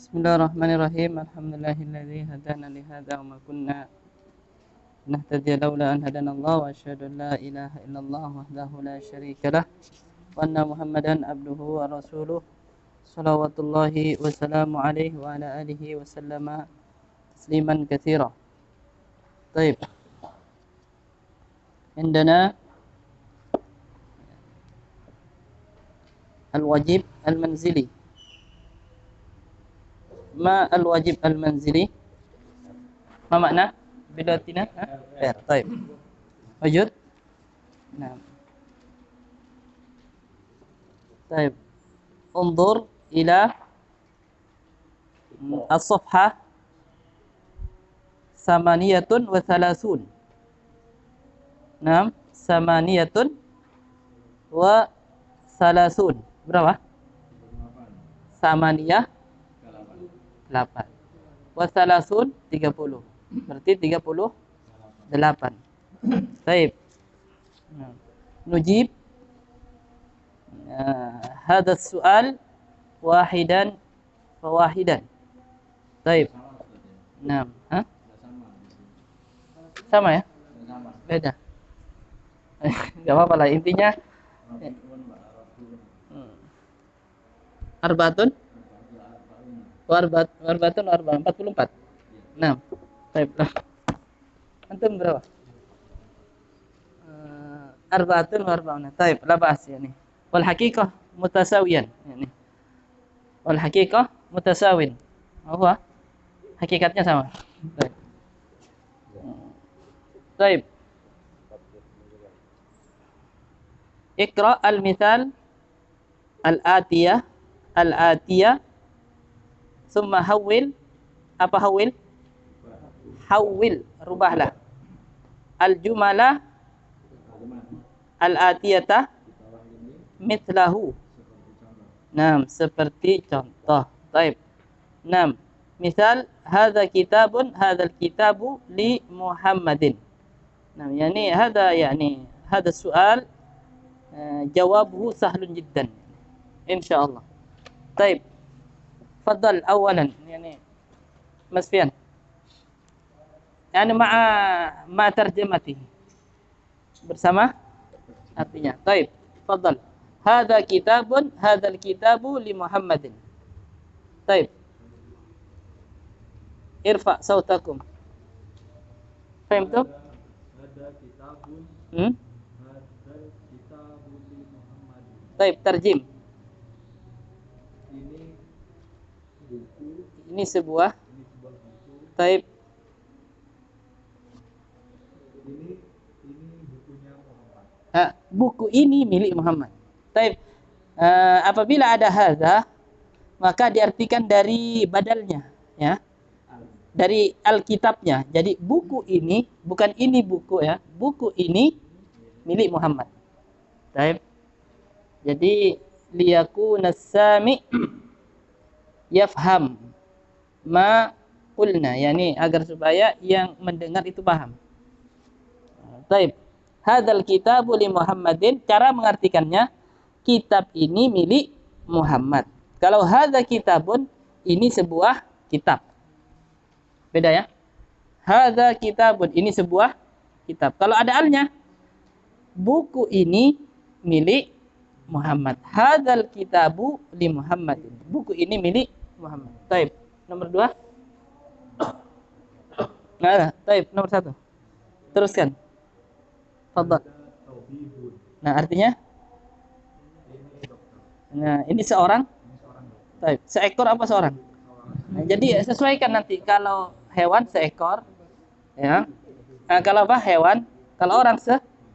Bismillahirrahmanirrahim. Alhamdulillahilladzi hadana li hadza wa ma kunna nahtadiya laula an hadanallah wa asyhadu an la ilaha illallah wahdahu la syarika lah wa anna Muhammadan abduhu wa rasuluh salawatullahi wa salamu alaihi wa ala alihi wa sallama tasliman katsira. Baik. عندنا الواجب المنزلي. ما الواجب المنزلي؟ ما معنى بلغتنا؟ طيب وجود. نعم. طيب انظر إلى الصفحة 38. نعم 38. Berapa? 8. Wasalasun 30. Berarti 38. Baik. Nujib hadha soal wahidan fawahidan. Baik. Nah, sama ya? Beda. Enggak apa-apa lah, intinya Arbatun 44. Nah, baik. Antum berapa? Arbatun wa arba'una. Baik, la ba'as yani. Wal haqiqah mutasawiyan yani. Wal haqiqah mutasawin. Apa? Hakikatnya sama. Baik. Baik. Iqra al-mithal al-atiyah summa hawil. Apa hawil? Hawil, rubahlah al-jumala al-atiyata mithlahu. Nah, seperti contoh. Baik. Nah, misal hadza kitabun, hadzal kitabu li Muhammadin. Nah, yani hadza soal jawabuhu sahlun jiddan insyaallah. Baik. Fadal awalan yani Mas Fian. Yani ma tarjamatihi. Bersama artinya. Baik. Fadal. Hadza kitabun, hadzal kitabu li Muhammadin. Baik. Irfa sautakum. Fahimtum? Hadza kitabun. Hadzal kitabu li Muhammadin. Baik, tarjim. Ini sebuah taib. Ini bukunya Muhammad. Buku ini milik Muhammad. Taib. Apabila ada hadza, maka diartikan dari badalnya, ya. Dari alkitabnya. Jadi buku ini, bukan ini buku ya. Buku ini milik Muhammad. Taib. Jadi liyakuna sami yafham ma qulna, yani agar supaya yang mendengar itu paham. Baik. Hadzal kitabu li Muhammadin, cara mengartikannya kitab ini milik Muhammad. Kalau hadza kitabun, ini sebuah kitab. Beda ya? Hadza kitabun, ini sebuah kitab. Kalau ada alnya, buku ini milik Muhammad. Hadzal kitabu li Muhammadin. Buku ini milik Muhammad. Baik. Nomor 2. Nah, baik. Nomor 1. Teruskan. Fadhal. Nah, artinya? Nah, ini seorang. Baik. Seekor apa seorang? Nah, jadi sesuaikan nanti. Kalau hewan seekor, ya. Nah, kalau apa? Hewan. Kalau orang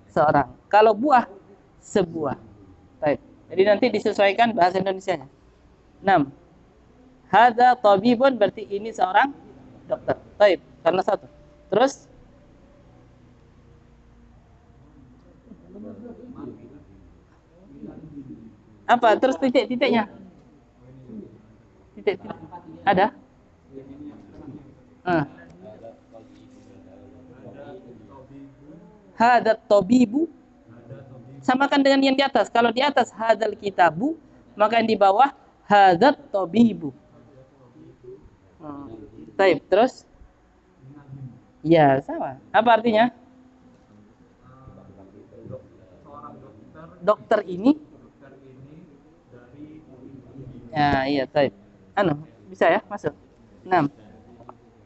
seorang. Kalau buah sebuah. Baik. Jadi nanti disesuaikan bahasa Indonesianya. 6. Hadza tabibun, berarti ini seorang dokter. Baik, karena satu. Terus apa? Terus titik-titiknya. Titik. Ada? Hadza tabibu. Samakan dengan yang di atas. Kalau di atas hadzal kitabu, maka yang di bawah hadzat tabibu. Taib. Terus? Ya, sama. Apa artinya? Dokter ini? Ya, iya, taib. Bisa ya masuk. 6.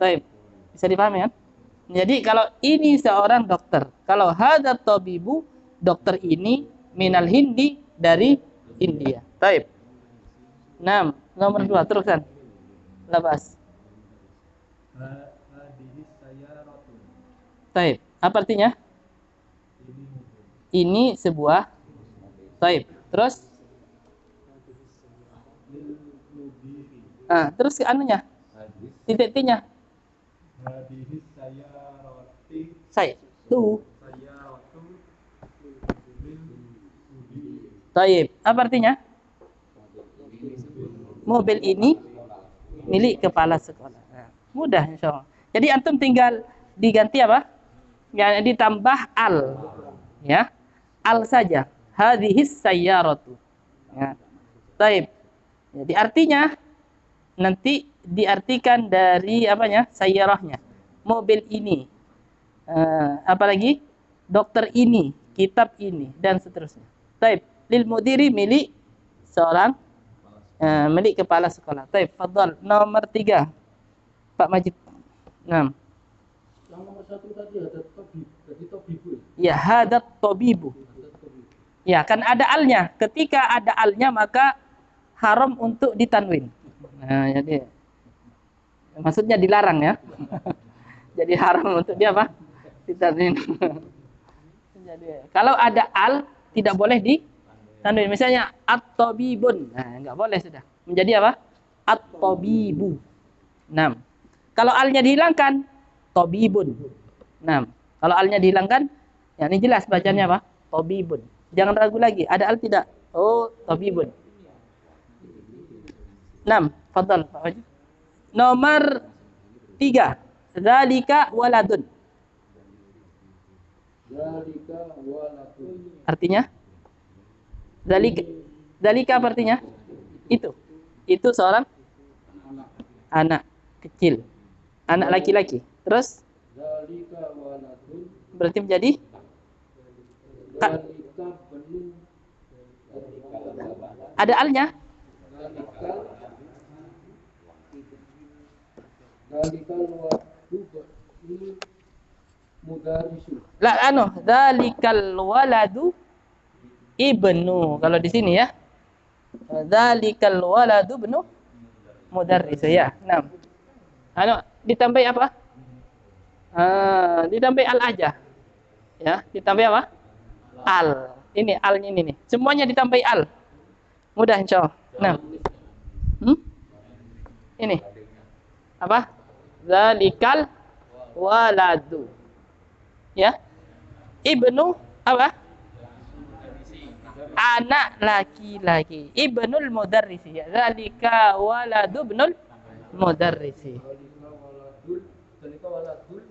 Taib. Bisa dipahami kan? Jadi kalau ini seorang dokter, kalau hadat tabibu, dokter ini minal Hindi, dari India. Taib. 6. Nomor 2 terusan. Lepas. Taib. Apa artinya? Ini sebuah. Taib. Terus? Terus ke anunya? Titik-titiknya. Saya. Tuh. Taib. Apa artinya? Mobil ini milik kepala sekolah. Mudah insyaallah. Jadi antum tinggal diganti apa? Yang ditambah al. Ya. Al saja. Hadhis sayyaratu. Ya. Taib. Jadi artinya nanti diartikan dari apanya? Sayyarahnya. Mobil ini. Apalagi? Dokter ini, kitab ini, dan seterusnya. Taib. Lil mudiri milik seorang milik kepala sekolah. Taib, fadhal. Nomor 3. Pak Majid. 6. Yang nomor 1 tadi ada tabib. Jadi tabibu. Ya, hadat tabibu. Ya, kan ada alnya. Ketika ada alnya maka haram untuk ditanwin. Nah, jadi maksudnya dilarang ya. Jadi haram untuk dia apa? Ditanwin. Jadi kalau ada al tidak boleh ditanwin. Misalnya at-tabibun. Nah, enggak boleh sudah. Menjadi apa? At-tabibu. 6. Kalau alnya dihilangkan, tabibun. 6. Kalau alnya dihilangkan, ya ini jelas bacanya apa? Tabibun. Jangan ragu lagi, ada al tidak? Oh, tabibun. 6. Fadhal, Pak Wajib. Nomor 3. Zalika waladun. Zalika waladun. Artinya? Zalika apa artinya? Itu. Itu seorang anak kecil. Anak laki-laki. Terus? Zalika waladun. Berarti menjadi? Zalika benu. Ada alnya? Zalika waladu mudarisu. Dzalikal waladu ibnu. Kalau di sini ya. Dzalikal waladu ibnu mudarris ya. 6. Ditambah apa? Ditambah al aja. Ya, ditambah apa? Al. Ini alnya ini nih. Semuanya ditambah al. Mudah insyaallah. 6. Ini. Apa? Zalikal waladu. Ya. Ibnu apa? Anak laki-laki. Ibnul mudarrisi. Ya. Zalika waladu ibnul mudarrisi. Zalika waladul.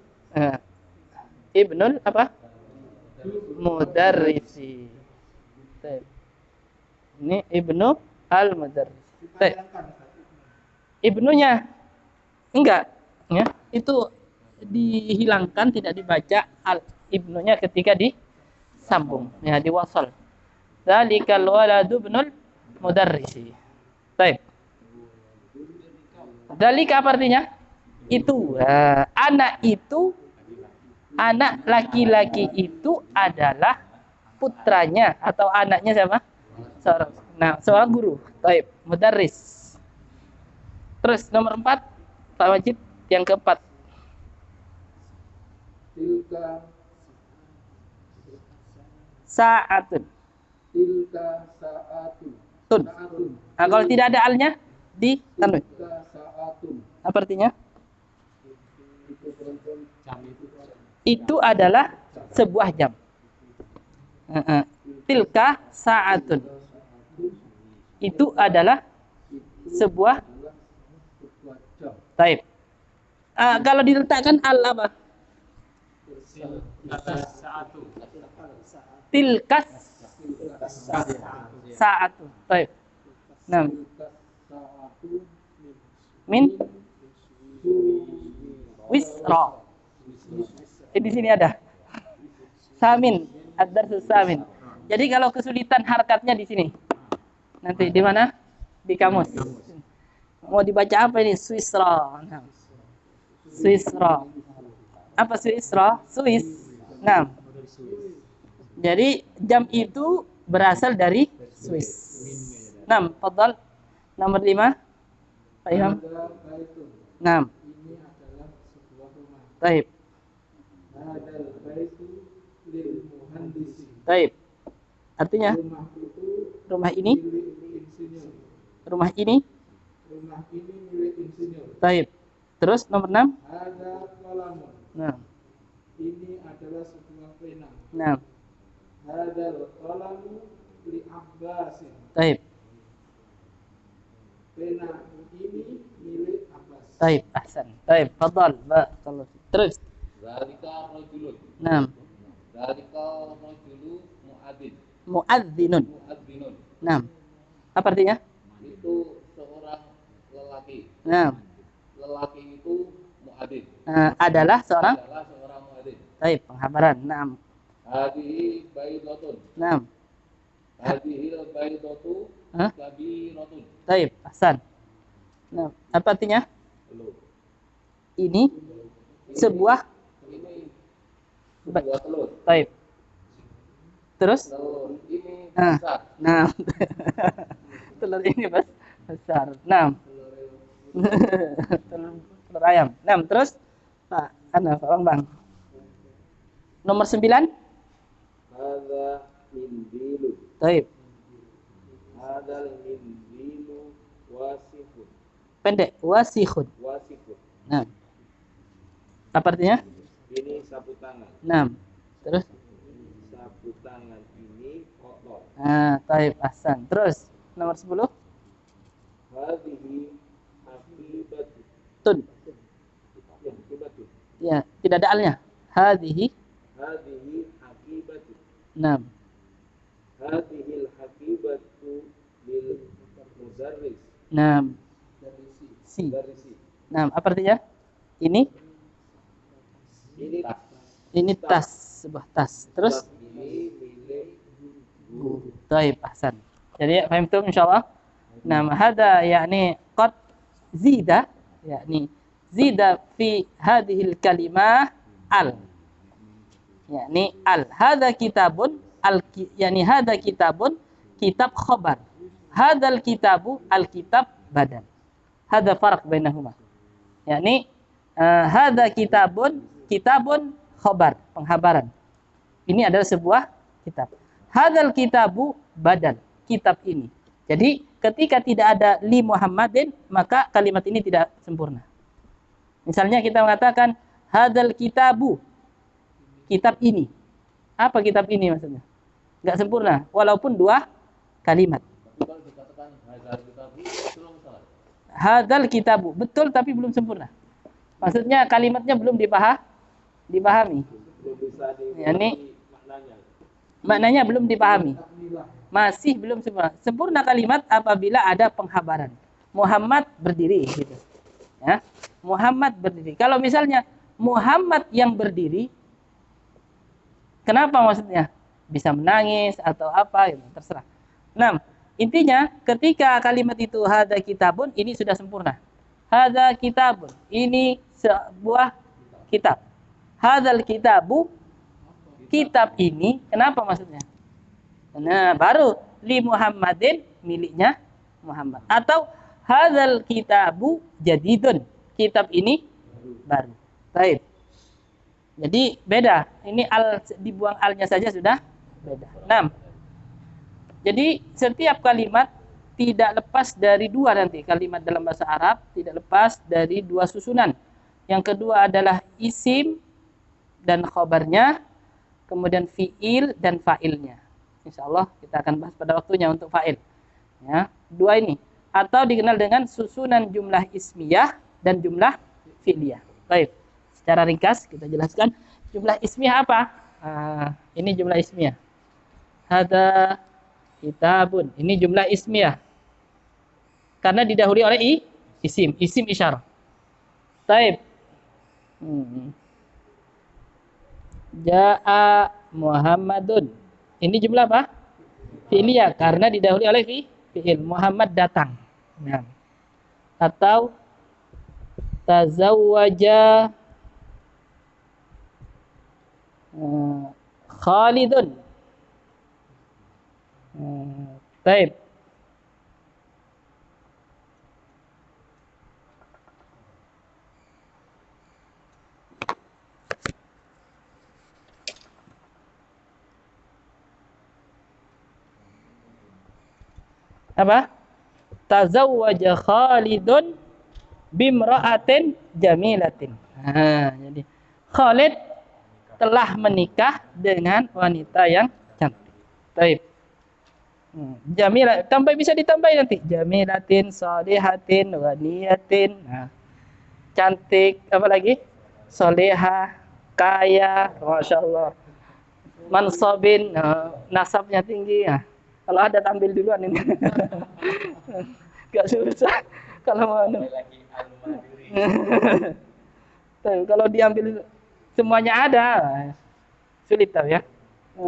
Ibnul apa? Mudarrisi. Ini ibnu al-mudarrisi. Ibnunya enggak, ya. Itu dihilangkan, tidak dibaca al ibnunya ketika disambung, ya, diwasal. Dzalikal waladu ibnul mudarrisi. Baik. Dzalika apa artinya? Itu. Anak itu, anak laki-laki itu adalah putranya atau anaknya siapa? Seorang guru. Baik, mudarris. Terus nomor 4, Pak Wajib, yang keempat. Tilka Sa'atun. Tilka sa'atun. Tun. Kalau tidak ada alnya di tanwin. Tilka sa'atun. Apa artinya? Itu adalah sebuah jam. Tilka sa'atun. Itu adalah sebuah taib. Kalau diletakkan al apa? Tilkas sa'atu. Taib. 6. Min Wisra. Di sini ada. Samin, ad-darsus samin. Jadi kalau kesulitan harkatnya di sini. Nanti di mana? Di kamus. Mau dibaca apa ini? Swisra. Nah. Swisra. Apa Swisra? Swiss. Nah. Jadi jam itu berasal dari Swiss. 6. Fadhal. Nomor 5. Pak Ilham. 6. Ini adalah sebuah rumah. Taib. Hadal baitu lil muhandisi. Taib. Artinya Rumah itu rumah ini, milik insinyur. rumah ini. Rumah ini milik insinyur. Taib. Terus nomor 6. Ada kolamun. Nah. Ini adalah sebuah pena. Nah. Hadal kolamu li Abbasin. Taib. Pena ini milik Abbas. Taib. Ahsan. Taib. Fadhal. Barakallahu fiik. Terus. Zalika rajulun. Nah. Zalika rajulu muadzin. Muadzinun. Muadzinun. Nah. Apa artinya? Itu seorang lelaki. Nah. Lelaki itu muadzin. Adalah seorang. Adalah seorang muadzin. Taib. Penghabaran. Nah. Hadihi baidatun. Nah. Hadihil baidatu Hah? kabiratun. Taib. Ahsan. Nah. Apa artinya? Belum. Ini sebuah. Ini sebuah telur. Taib. Terus? Telur ini Ah. besar. Nah. Telur ini besar. Nah. telur ayam. Nah, terus Pak Bang. Nomor 9. Hadza mindilu. Taib. Hadal mindilu wasifun. Pendek. Wasihun. Wasifun. Nah. Apa artinya? Ini sapu tangan. Nah. Terus? Sapu tangan ini kotor. Taib. Ahsan. Terus nomor 10. Hadhihi akibatu. Tun. Ya, akibatu. Ya, tidak ada alnya. Hadhihi. Hadhihi akibatu. Nah. Hadhil akibatu lil mudarris. Nah. Si. Mudarrisi. Nah, apa artinya? Ini Ini tas. sebuah tas. Terus Tas ini milik guru. Taib. Ahsan. Jadi paham tuh insyaallah. Nah, hada yakni qad zida yakni zida fi hadhil kalimah al. Yakni al. Hada kitabun al yakni hada kitabun kitab khabar. Hadal kitabu al kitab badal. Hada farq bainahuma. Yakni hada kitabun khabar, penghabaran. Ini adalah sebuah kitab. Hadal kitabu badal, kitab ini. Jadi ketika tidak ada li Muhammadin, maka kalimat ini tidak sempurna. Misalnya kita mengatakan hadal kitabu, kitab ini. Apa kitab ini maksudnya? Enggak sempurna, walaupun dua kalimat. Kalau dikatakan hadzal kitabu, itu salah. Hadal kitabu, betul tapi belum sempurna. Maksudnya kalimatnya belum dipahami. Belum bisa Yani maknanya. maknanya belum dipahami. Masih belum sempurna. Sempurna kalimat apabila ada penghabaran. Muhammad berdiri gitu. Ya. Muhammad berdiri. Kalau misalnya Muhammad yang berdiri, kenapa maksudnya? Bisa menangis atau apa gitu, terserah. Nah, intinya ketika kalimat itu hada kitabun, ini sudah sempurna. Hada kitabun, ini sebuah kitab. Hadal kitabu, kitab ini, kenapa maksudnya? Nah, baru li Muhammadin, miliknya Muhammad. Atau hadal kitabu jadidun, kitab ini baru. Baik. Jadi beda. Ini al dibuang alnya saja sudah beda. 6. Jadi setiap kalimat tidak lepas dari dua nanti. Kalimat dalam bahasa Arab tidak lepas dari dua susunan. Yang kedua adalah isim dan khobarnya, kemudian fiil dan fa'ilnya. Insyaallah kita akan bahas pada waktunya untuk fa'il. Ya, dua ini atau dikenal dengan susunan jumlah ismiyah dan jumlah fi'liyah. Baik. Secara ringkas kita jelaskan jumlah ismiyah apa? Ini jumlah ismiyah. Hada kitabun. Ini jumlah ismiyah. Karena didahului oleh isim isyarah. Taib. Ja'a Muhammadun. Ini jumlah apa? Fi'liyah karena didahului oleh fi'il. Muhammad datang. Nah. Atau tazawwaja Khalidun. Taib. Apa? Tazawwaja Khalidun bimra'atin jamilatin. Jadi Khalid telah menikah dengan wanita yang cantik. Baik. Jamilah, tambah bisa ditambah nanti. Jamilatin, sholihatin, waniyatin. Nah, cantik, apa lagi? Solehah, kaya, masya Allah. Mansabin, nasabnya tinggi. Nah, kalau ada tampil duluan ini. Gak susah. Kalau mau. Kalau diambil semuanya ada, sulit tahu ya.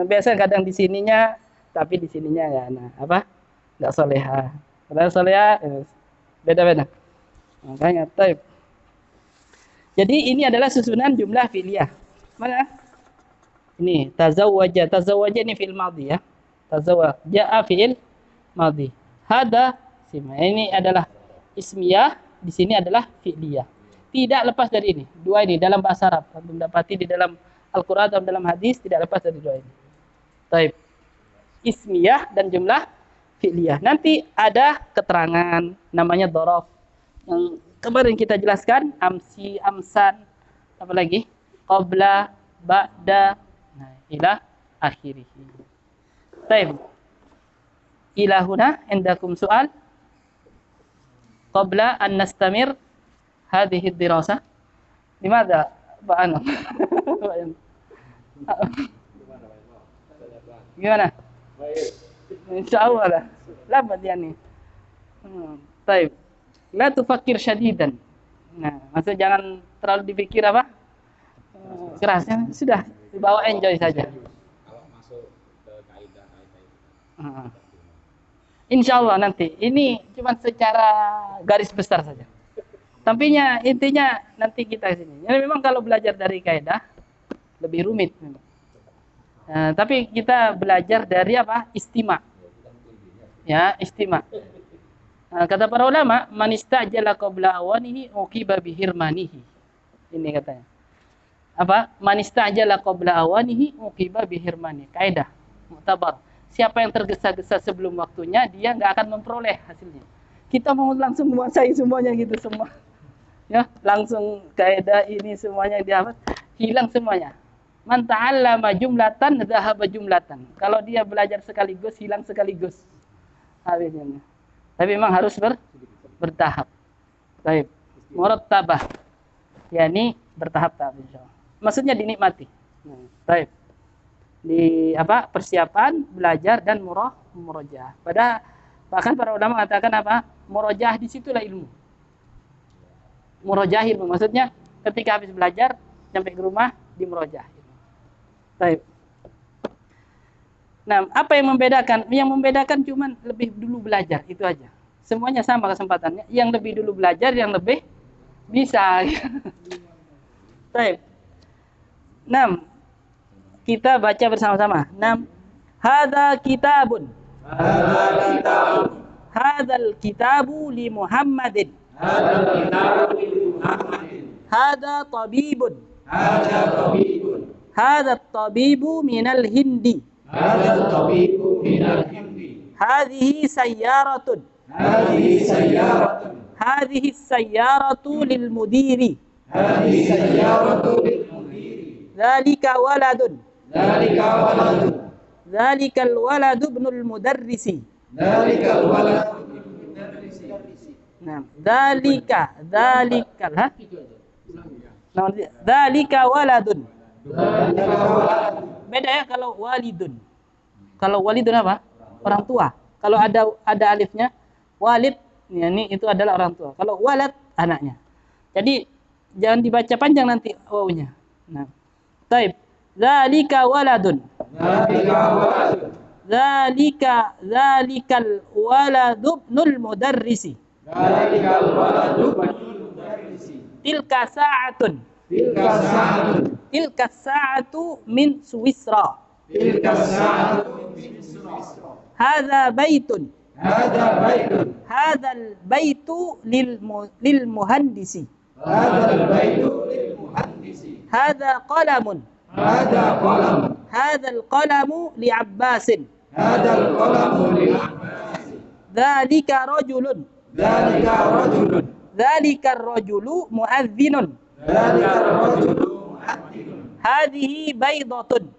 Biasa kadang di sininya, tapi di sininya ya, nah, apa? Nggak soleha. Padahal soleha beda-beda. Makanya taib. Jadi ini adalah susunan jumlah fi'liyah. Mana? Ini tazawwaja. Tazawwaja ini fi'il madhi ya. Tazawwaja ja'a fi'il madhi. Hada sima. Ini adalah ismiyah, di sini adalah fi'liyah. Tidak lepas dari ini. Dua ini dalam bahasa Arab. Anda mendapati di dalam Al-Qur'an dan dalam hadis tidak lepas dari dua ini. Taib. Ismiyah dan jumlah fi'liyah. Nanti ada keterangan namanya dhorof. Yang kemarin kita jelaskan amsi, amsan, apa lagi? Qabla, ba'da, nah, ila akhirih. Taib. Ila huna indakum soal qabla an nastamir hadhihi dirasah. Limadha ba'ana? Gimana? Insyaallah lah. Lambat yani. Taib. La tufakkir syadidan. Nah, maksud jangan terlalu dipikir apa? Kerasnya sudah dibawa enjoy saja. Kalau masuk ke kaidah itu. Insya Allah nanti. Ini cuma secara garis besar saja. Tampaknya intinya nanti kita sini. Jadi memang kalau belajar dari kaidah lebih rumit. Tapi kita belajar dari apa? Istima. Ya, istima. Kata para ulama, man istajala qabla awanihi uqiba bihirmanihi. Ini katanya. Apa? Man istajala qabla awanihi uqiba bihirmanihi. Kaidah mu'tabar. Siapa yang tergesa-gesa sebelum waktunya, dia nggak akan memperoleh hasilnya. Kita mau langsung menguasai semuanya gitu semua. Ya, langsung kaidah ini semuanya didapat, hilang semuanya. Man ta'allama jumlatan dhahaba jumlatan. Kalau dia belajar sekaligus, hilang sekaligus. Habisnya. Tapi memang harus bertahap. Baik. Murattabah. Yani bertahap-tahap insyaallah. Maksudnya dinikmati. Baik. Di apa? Persiapan, belajar dan murojaah. Bahkan para ulama mengatakan apa? Murojaah di situlah ilmu. Murojaah ilmu. Maksudnya ketika habis belajar sampai ke rumah di murojaah. Baik. Nah, apa yang membedakan? Yang membedakan cuman lebih dulu belajar, itu aja. Semuanya sama kesempatannya. Yang lebih dulu belajar, yang lebih bisa. Baik. 6. Kita baca bersama-sama. 6. Hadza kitabun. Hadzal kitabu li Muhammadin. Hadza tabibun. Hadza tabibu minal Hindi. Hadhihi sayyaratun. Hadhihi sayyaratu lil mudiri. Dzalika waladun. Dzalikal waladu ibnul mudarrisi. Nah, dzalikal waladun. Beda ya kalau walidun. Kalau walidun apa? Orang tua. Kalau ada alifnya, walid, ya, ini itu adalah orang tua. Kalau walad, anaknya. Jadi Jangan dibaca panjang nanti wawunya. Nah. Taib. Dzalika waladun. Dzalikal waladu ibnul mudarrisi. Tilka sa'atun. Tilka sa'atu min Suwisra. Hadza baitun. Hadzal baitu lil muhandisi. Hadza qalamun. Hadzal qalamu li Abbasin. Dzalika rajulun. Dzalika ar-rajulu muadzdhinun. Hadhihi baydatun.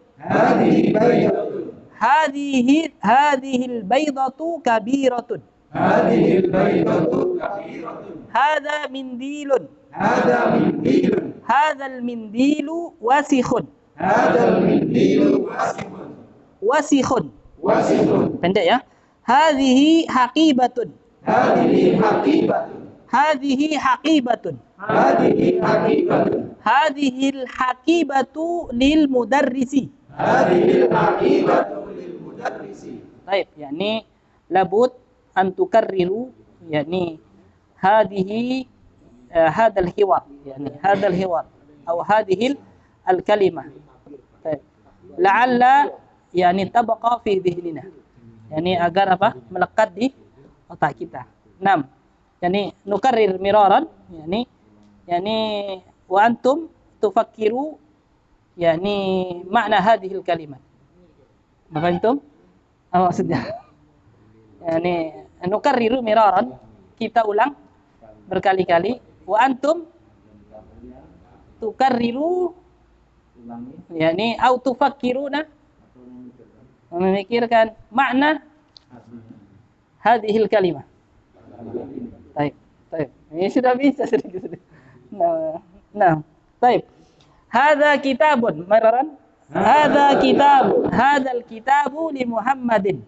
هذه البيضة كبيرة. هذا منديل. هذا المنديل وسخ. وسخ. Pendek ya. هذه حقيبة. هذه حقيبة. هذه الحقيبة للمدرس. طيب يعني لابد أن تكرروا يعني هذه هذا الحوار يعني هذا الحوار أو هذه الكلمة. طيب لعل يعني تبقى في ذهننا يعني agar apa melekat di otak kita. 6. Yani nukarrir miraran yani wa antum tufakkiru yani makna hadhil kalimat. Apa antum? Apa maksudnya? Yani nukarriru miraran, kita ulang berkali-kali. Wa antum tukarriru yani au tufakkiruna memikirkan makna hadhil kalimah. Baik. Ini sudah bisa sedikit. Nah. Baik. Hadza kitabun mararan. Hadza al-kitabu li Muhammadin.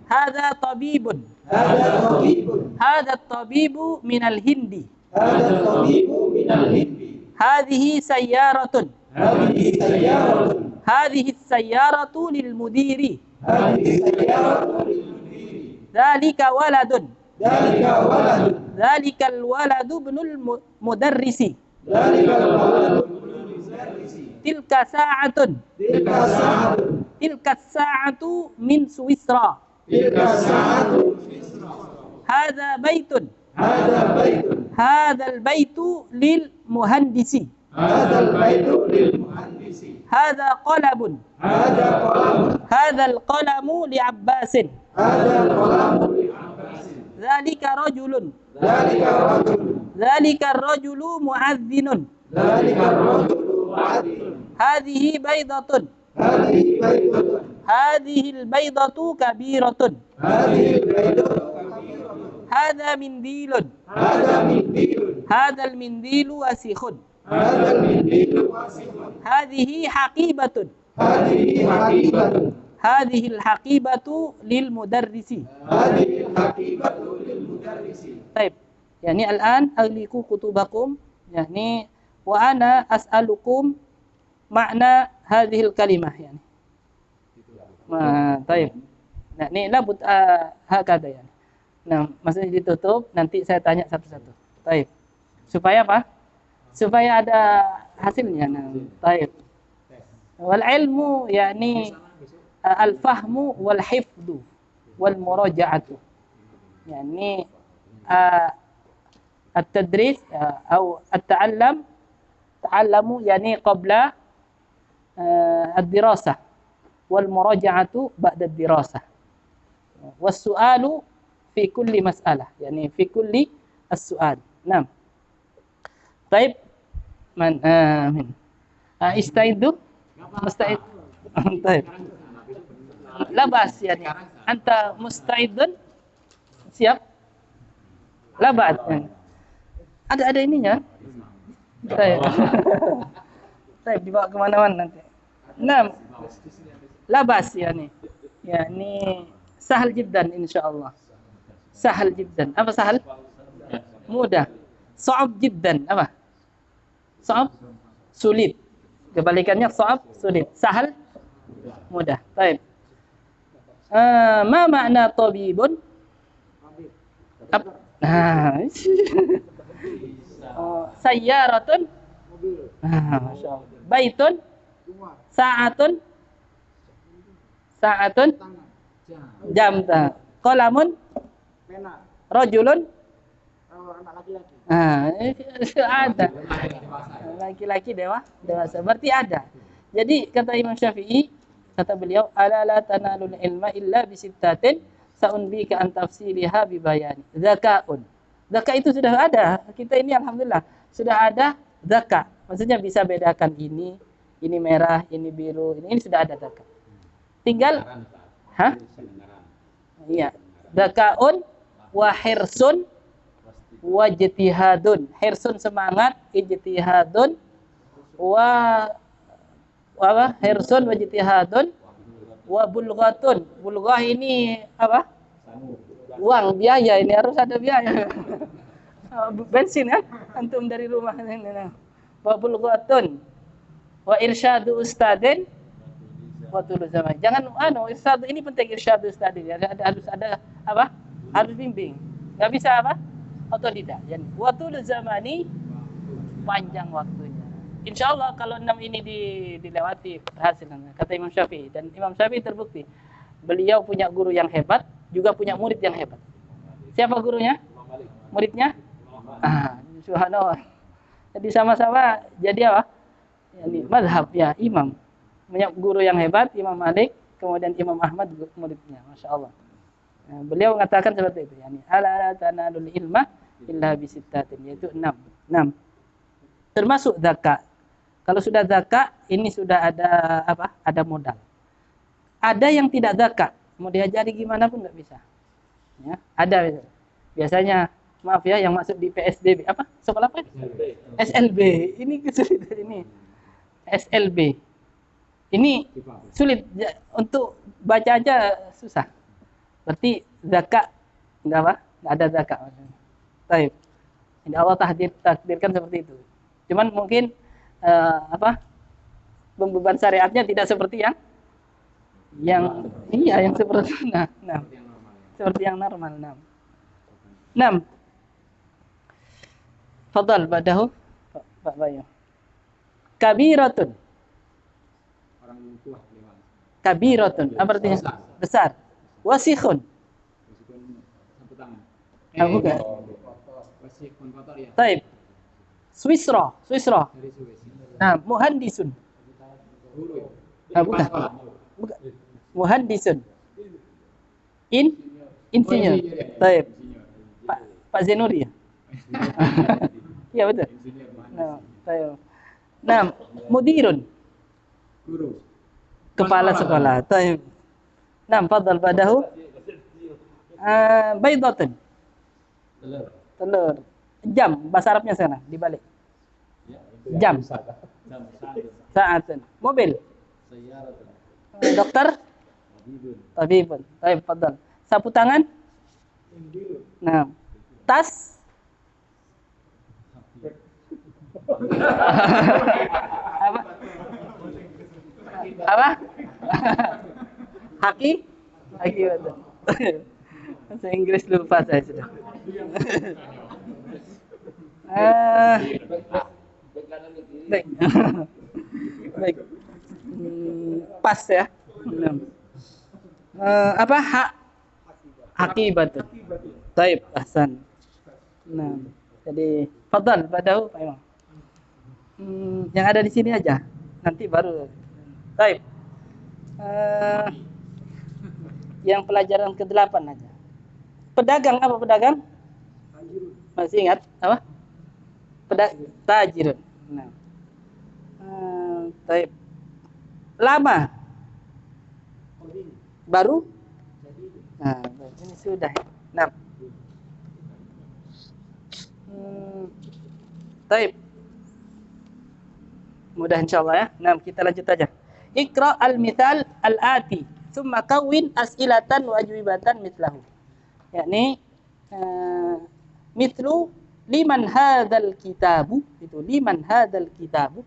Hadza tabibun. Hadza at-tabibu min al-Hindi. Hadhihi sayyaratun. Hadhihi as-sayyaratu lil mudiri. Dzalika waladun. Dzalikal waladu ibnul mudarrisi. Tilka sa'atun. Tilka sa'atu min Suwisra. Hadza baitun. Hadzal baitu lil muhandisi. Hadza qalamun. Hadzal qalamu li Abbasin. Dzalika rajulun. Dzalika ar-rajulu mu'adzdhinun. Hadhihi baydatun. Hadhihi al-baydatu kabiratun. Hadza mindilun. Hadza al-mindilu wasikhun. Hadhihi haqibatun. هذه الحقيبة للمدرس. طيب يعني الآن أغلق كتبكم يعني وأنا أسألكم معنى هذه الكلمة يعني. طيب. Nah, ini labud hakada yani. Nah, maksudnya ditutup, nanti saya tanya satu-satu. Baik. Supaya apa? Supaya ada hasilnya. Nah, baik. Wal ilmu yani al-fahmu wal hifdhu wal muraja'atu. Yani at-tadris atau at-ta'allam ta'allamu yani qabla ad-dirasah wal muraja'atu ba'da ad-dirasah. Was su'alu fi kulli mas'alah yani fi kulli as-su'al. Naam. Baik. Man amin. Istaidu? Musta'id. Baik. Labas yani. Anta musta'idun? Siap? Labat. Ada ininya. Baik. Baik, dibawa kemana-mana nanti. Naam. Labas yani. Yani sahal jiddan insyaallah. Sahal jiddan. Apa sahal? Mudah. So'ab jiddan. Apa? So'ab sulit. Kebalikannya so'ab sulit. Sahal mudah. Baik. Ma makna tabibun? Nah, sayyaratun. Masya Allah. Baitun. Sa'atun. Sa'atun. Jam. Qalamun. Rajulun. Ada. Laki-laki dewasa. Berarti ada. Jadi kata Imam Syafi'i, kata beliau, ala la tanalul ilma illa bisittatin sa'unbika an tafsiliha bibayani. Zaka'un. Zaka itu sudah ada. Kita ini alhamdulillah sudah ada zaka. Maksudnya bisa bedakan ini merah, ini biru, ini sudah ada zaka. Tinggal iya. Zaka'un wa hirsun wa ijtihadun. Hirsun semangat, ijtihadun wa apa? Hirsun wa ijtihadun wa bulghatun. Bulghah ini apa? Uang, biaya, ini harus ada biaya. Bensin kan? Antum dari rumah ini. Wa bulghatun wa irsyadu ustadin wa tulu zaman. Jangan irsyad ini penting, irsyadu ustadin. Harus ada apa? Harus bimbing. Enggak bisa apa? Otodidak. Jadi waktu zamani panjang waktunya. Insya Allah kalau 6 ini dilewati berhasil. Kata Imam Syafi'i, dan Imam Syafi'i terbukti beliau punya guru yang hebat, juga punya murid yang hebat. Siapa gurunya? Muridnya? Subhanallah. Jadi sama-sama jadi apa? Yani mazhab ya, imam. Punya guru yang hebat, Imam Malik, kemudian Imam Ahmad muridnya. Masya Allah. Nah, beliau mengatakan seperti itu, yani ala tanalul ilma illa bisittatin, yaitu 6. Termasuk zakat. Kalau sudah zakat, ini sudah ada apa? Ada modal. Ada yang tidak zakat, mau diajari gimana pun nggak bisa. Ya, ada biasanya, maaf ya, yang masuk di PSDB apa? Sekolah apa? SLB. Ini kesulitan ini. SLB. Ini sulit untuk baca aja susah. Berarti zakat enggak apa? Enggak ada zakat. Baik. Ini Allah takdirkan seperti itu. Cuman mungkin pembeban syariatnya tidak seperti yang seperti seperti yang normal. 6. Fadhal badahu Pak Bayu. Kabiratun. Orang tua lewat. Kabiratun. Apa artinya? Besar. Wasikhun. Sapu tangan. Bukan. Wasikhun kotor ya. Taib. Swisra. Dari Swiss. Nah, muhandisun. Guru. Bukan. Muhandisun. Insinyur. Taib. Pak Zenuri ya? Iya betul. Nah, taib. Nah, mudirun. Guru. Kepala sekolah. Taib. Nah, fadhal badahu. Baydatun. Telur. Jam, bahasa Arabnya sana, dibalik. Jam. Saatun. Mobil. Dokter. Tabibun. Baik, fadhal. Sapu tangan. Nah, tas. Apa? Haki betul. Bahasa Inggris lupa saya sudah. Baik. Baik. Pas ya. Apa? Haki betul. Taib, ahsan. Nah, jadi fadhal badahu Pak Imam. Yang ada di sini aja. Nanti baru. Taib. Yang pelajaran ke-8 aja. Pedagang, apa pedagang? Masih ingat? Apa? Tajirun. Nah. Taib. Lama. Baru? Nah, ini sudah. Nah. Taib. Mudah insyaallah ya. Nah, kita lanjut aja. Iqra al-mithal al-ati, thumma kawwin as'ilatan wa ajwibatan mithlahu. Yakni mithlu liman hadzal kitabu, itu liman hadzal kitabu.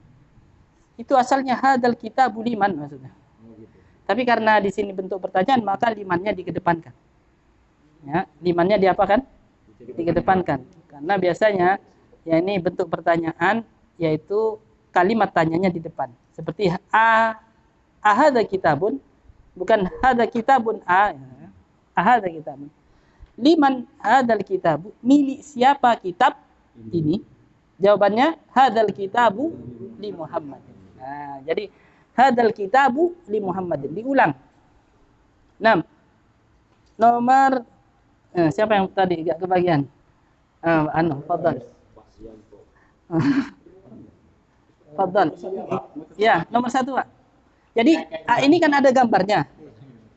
Itu asalnya hadzal kitabu liman maksudnya. Tapi karena di sini bentuk pertanyaan, maka limannya dikedepankan. Ya, limannya diapakan? Dikedepankan. Karena biasanya ya ini bentuk pertanyaan yaitu kalimat tanyanya di depan. Seperti ahadza kitabun, bukan hadza kitabun ahadza kitabun. Liman hadzal kitabu, milik siapa kitab ini? Jawabannya hadzal kitabu li Muhammad. Nah, jadi hadzal kitabu li Muhammadin. Diulang. 6. Nomor siapa yang tadi enggak kebagian? Fadhal. Fadhal. Ya, nomor 1, Pak. Jadi ini kan ada gambarnya.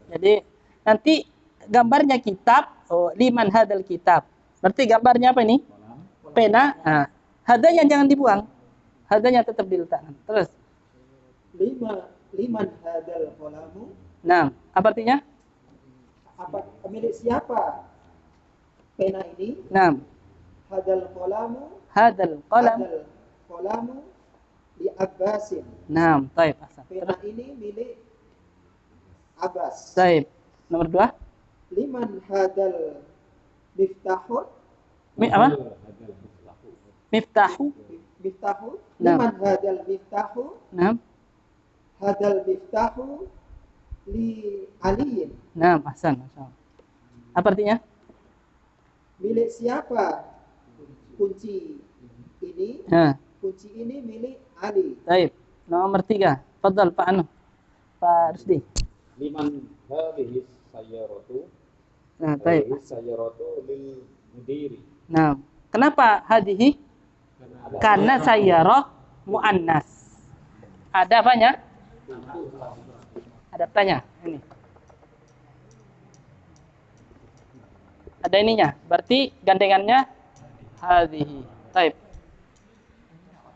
Jadi nanti gambarnya kitab, liman hadzal kitab. Berarti gambarnya apa ini? Pena. Nah, hadanya jangan dibuang. Hadanya tetap diletakkan. Terus liman hadzal qalamu. Nah, apa artinya? Apa milik siapa pena ini? Nah, Hadzal qalamu. hadzal qalam. Hadzal qalamu li Abbasin. Nah, baik. Pena ini milik Abbas. Baik. Nomor 2. Liman hadzal miftahun. Apa? Miftahu. Miftahu. Nah. Liman hadzal miftahu. Nah, Hadzal miftahu li Aliin. nah, ahsan. Apa artinya? Milik siapa kunci ini? Nah, Kunci ini milik Ali. baik. Nomor 3. Fadhal Pak Pak Rusdi. Liman hadhihi sayyaratu. Nah, baik. Hadhihi sayyaratu lil mudiri. Nah, kenapa hadhihi? Karena sayyarah muannas. Ada apanya? Ada tanya ini. Ada ininya. Berarti gandengannya hadhihi. Baik.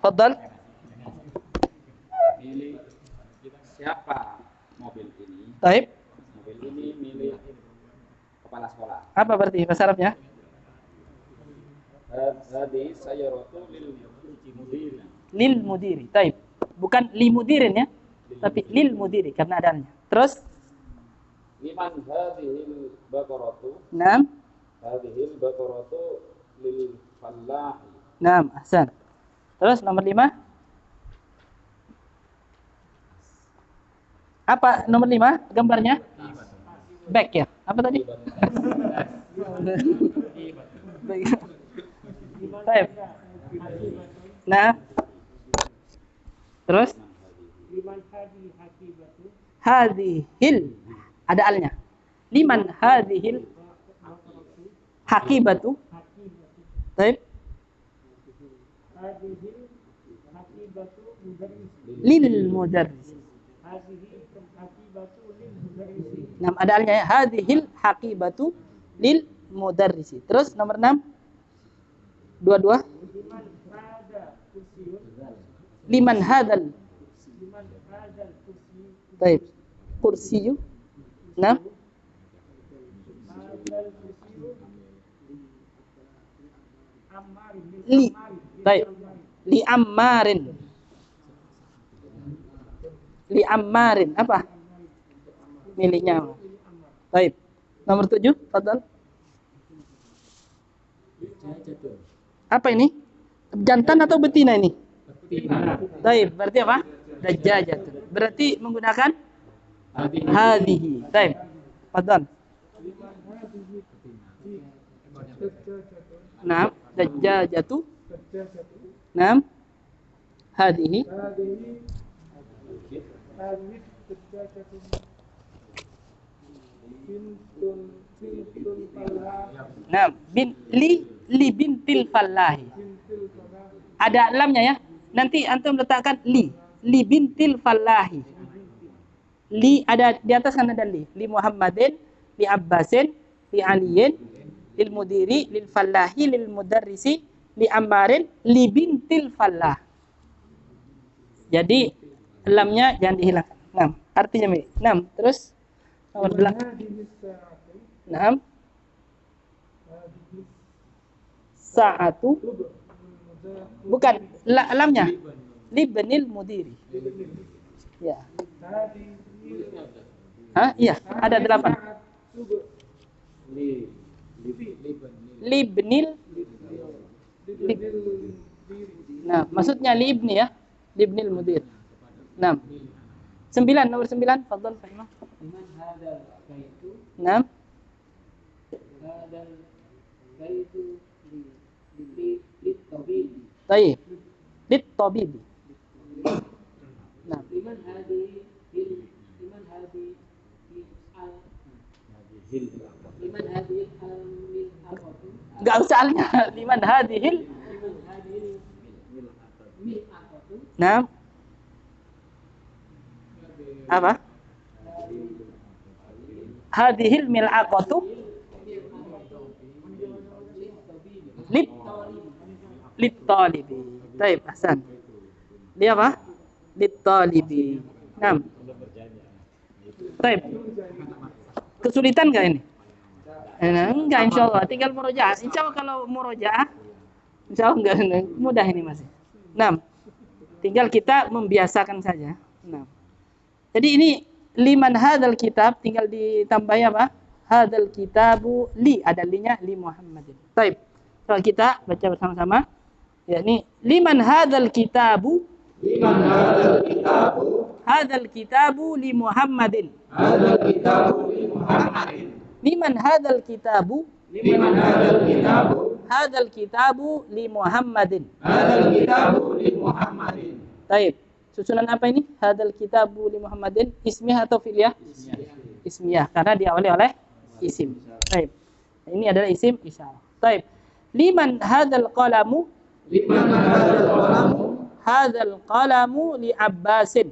Fadhal. Milik siapa mobil ini? Baik. Mobil ini milik kepala sekolah. Apa berarti bahasa Arabnya? Hadhihi sayyaratu lil mudiri. Lil mudiri. Baik. Bukan li mudirin ya, tapi lil mudiri karena adanya. Terus Liman hadhil baqaratu. Naam. Hadhil baqaratu lil fallahi. Naam, ahsan. Terus nomor 5. Apa nomor 5 gambarnya? Back ya. Apa tadi? Baik. Nah. Terus hadhil ada alnya. Liman hadhil hakibatu. Baik. Lil mudarris. Nah, ada alnya ya. Hadhil hakibatu lil mudarris. Terus nomor 6. Dua. Liman hadzal. Baik. Kursiyu. Nah. Baik. Li Ammarin. Li Ammarin apa? Miliknya. Baik. Nomor 7, fadhal. Apa ini? Jantan atau betina ini? Baik, berarti apa? Dajjajatun. Berarti menggunakan hadhihi. Baik. Fadhal. Naam, dajjajatu. Naam. Hadhihi. Naam, li bintil fallahi. Ada lamnya ya. Nanti antum letakkan li bintil fallahi. Li ada di atas kan ada li Muhammadin, li Abbasin, li Aliyin, lil mudiri, lil fallahi, lil mudarrisi, li Ammarin, li bintil fallah. Jadi lamnya jangan dihilangkan. Nah, artinya mi. Nah, terus nomor belakang. Nah. sa'atu. Bukan lamnya. Libnil mudiri. Ya. Hah? Iya, ada 8. Libnil. Nah, maksudnya libni ya. Libnil mudir. 6. 9, nomor 9, fadhal Pak Imam. Liman hadal baitu 6. hadal baitu li tabib. Baik. Lit tabibi. Nah, Liman hadi liman hadi al liman hadi al mil aqatu enggak usah alnya. Liman hadhil. liman hadi mil aqatu Nah. Apa? Hadhil mil'aqatu lit lit talibi. Baik, ahsan. Dia apa? Lit talibi. 6. Baik. Kesulitan enggak ini? Enggak, insyaallah. Tinggal murojaah. Insyaallah kalau murojaah insyaallah enggak mudah ini masih. 6. Tinggal kita membiasakan saja. 6. Jadi ini liman hadzal kitab tinggal ditambah apa? Hadzal kitabu li, ada linya li Muhammadin. Baik. Kalau kita baca bersama-sama yakni liman hadzal kitabu hadzal kitabu li Muhammadin. Liman hadzal kitabu hadzal kitabu li Muhammadin. Baik. Susunan apa ini? Hadzal kitabu li Muhammadin, ismiyah atau fi'liyah? Ismiyah, karena diawali oleh isim. Baik. Ini adalah isim isyarah. Baik. Liman hadzal qalamu? Hadzal qalamu li Abbasin.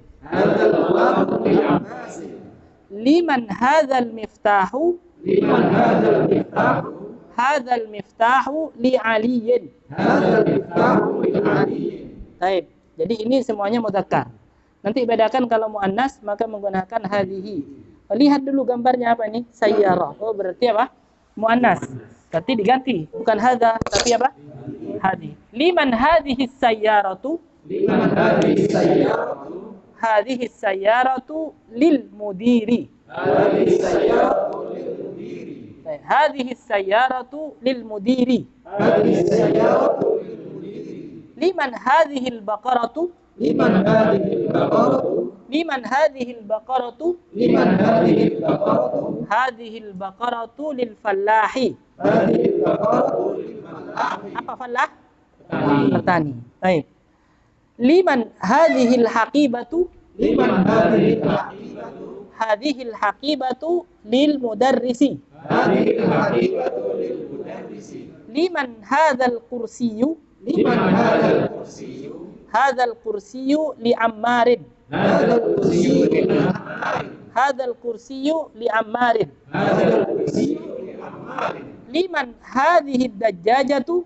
Liman hadzal miftahu? Hadzal miftahu li Aliyin. Baik. Jadi ini semuanya mudzakkar. Nanti bedakan kalau muannas maka menggunakan hadhihi. Lihat dulu gambarnya apa ini? Sayyarah. Oh, berarti apa? Muannas. Berarti diganti, bukan hadza, tapi apa? Hadhi. Liman hadhihi sayyaratu? Hadhihi sayyaratu lil mudiri. Hadhihi sayyaratu lil mudiri. Liman hadhihi al-baqaratu? Liman hadhihi al-baqaratu? Hadhihi al-baqaratu lil fallahi. Apa fallah? Petani. Baik. Liman hadhihi al-haqibatu? Hadhihi al-haqibatu lil mudarrisi. Liman hadzal kursiyyu? Hadzal kursiyyu li Ammarin. Hadzal kursiyyu li Ammarin. Liman hadhihi ad-dajjajatu?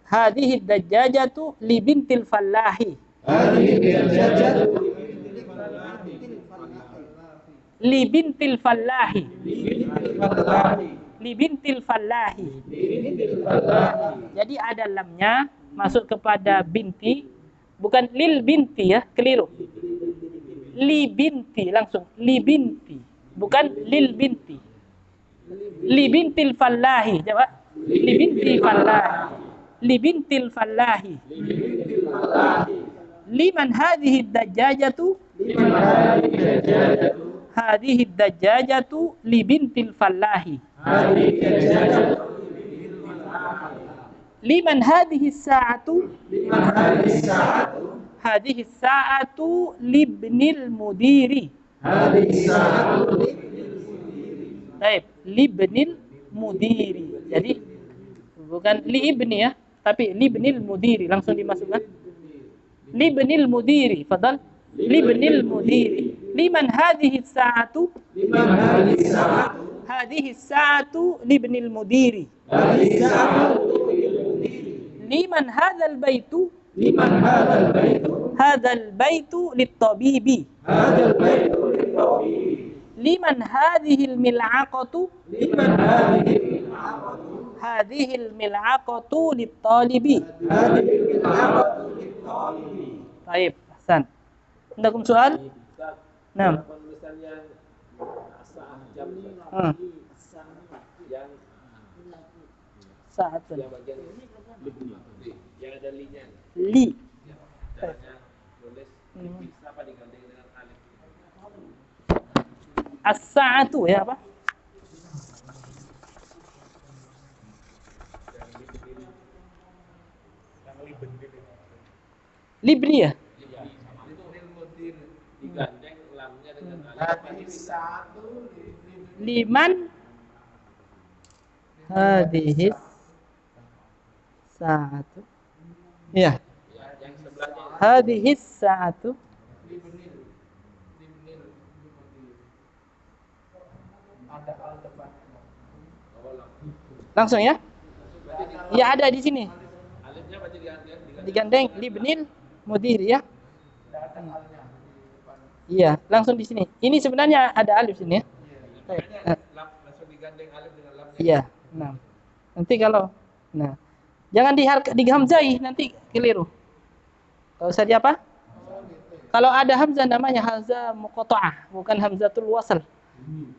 Hadhihi ad-dajjajatu li bintil fallahi. Li bintil fallahi. Li bintil fallahi. Jadi ada lamnya masuk kepada binti, bukan lil binti ya, keliru. Li binti langsung, li binti, bukan lil binti. Li bintil fallahi, jawab. Li binti fallahi. Li bintil fallahi. Liman hadhihi ad-dajjajatu? Hadhihi ad-dajjajatu li bintil fallahi. Liman hadhihi as-sa'atu? Hadhihi as-sa'atu libnil mudiri. Baik, libnil mudiri. Jadi bukan li ibni ya, tapi libnil mudiri, langsung dimasukkan. Libnil mudiri, fadal. Libnil mudiri. Liman hadhihi as-sa'atu? Hadhihi as-sa'atu libnil mudiri. Liman hadzal baitu? Hadzal baitu lit-tabibi. Liman hadhihi al-mil'aqatu? hadhil mil'aqatu lit-talibi. Baik, Hasan. Andakum soal? Naam. Penulisan yang asal jam yang Sa'atun. yang bagian libni yang ada linya. Li. Caranya tulis bisa apa digandeng dengan alif. As-sa'atu ya apa? Libni ya? Digandeng lamnya dengan alif. Liman hadhis sa'atu. Ya. Yang sebelahnya Hadhis sa'atu. Langsung ya? Ya ada di sini. alifnya pasti digandeng Digandeng libnil mudir ya. Iya, langsung di sini. Ini sebenarnya ada alif sini ya. Baik. langsung digandeng alif dengan lamnya. Iya. Nah. Nanti kalau jangan di hamzai nanti keliru. Kalau usah di apa? Kalau ada hamzah namanya hamzah muqatta'ah, bukan hamzatul wasl.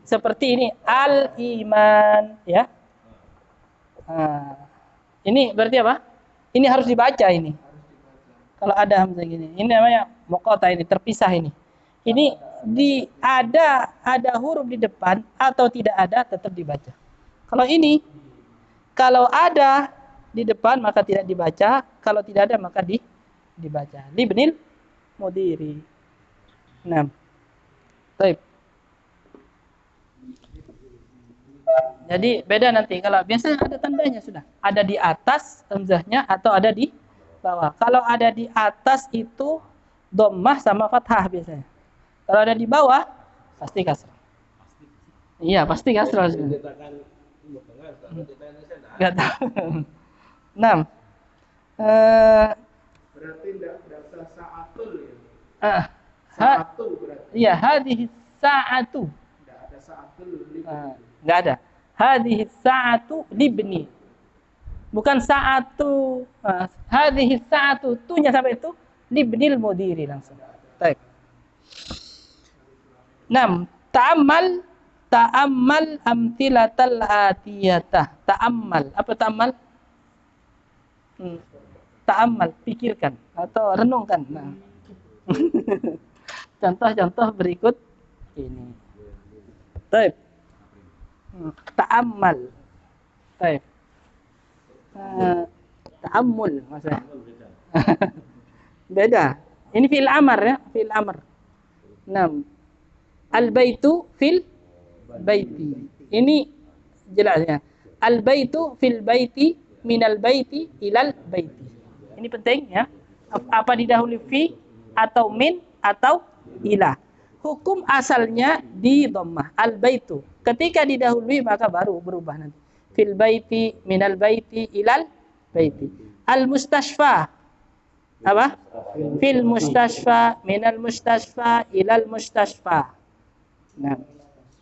Seperti ini al-iman ya. Ini berarti apa? Ini harus dibaca ini. Kalau ada hamzah gini. Ini namanya muqatta'ah, ini terpisah ini. Ini ada huruf di depan atau tidak ada tetap dibaca. Kalau ada di depan maka tidak dibaca, kalau tidak ada maka dibaca. Libnil mudiri. Nah. Baik. Jadi beda nanti. Kalau biasanya ada tandanya sudah. Ada di atas hamzahnya atau ada di bawah. Kalau ada di atas itu dhammah sama fathah biasanya. Kalau ada di bawah pasti kasrah. Iya, pasti kasrah. Enggak tahu. 6. Berarti tidak usah sa'atul ya. Sa'atu Berarti iya, hadhihi sa'atu. tidak ada sa'atul. Enggak ada. Hadhihi sa'atu libni. Bukan sa'atu. Hadhihi sa'atu tunya sampai itu libnil mudiri langsung. Baik. 6. Ta'ammal amtilatal atiyatah. Ta'ammal. Apa ta'ammal? Ta'ammal, pikirkan atau renungkan. Nah. Contoh-contoh berikut ini. Baik. Ta'ammal. Baik. Ta'ammul maksudnya. Beda. Ini fi'il amar ya, fi'il amar. 6. Al-baitu fil baiti. Ini jelasnya. Al-baitu fil baiti minal baiti ilal baiti. Ini penting ya. Apa didahului fi atau min atau ila. Hukum asalnya di dhammah. Al-baitu. Ketika didahului maka baru berubah nanti. Fil baiti minal baiti ilal baiti. Al-mustashfa. Apa? Fil mustashfa minal mustashfa ilal mustashfa. Nah,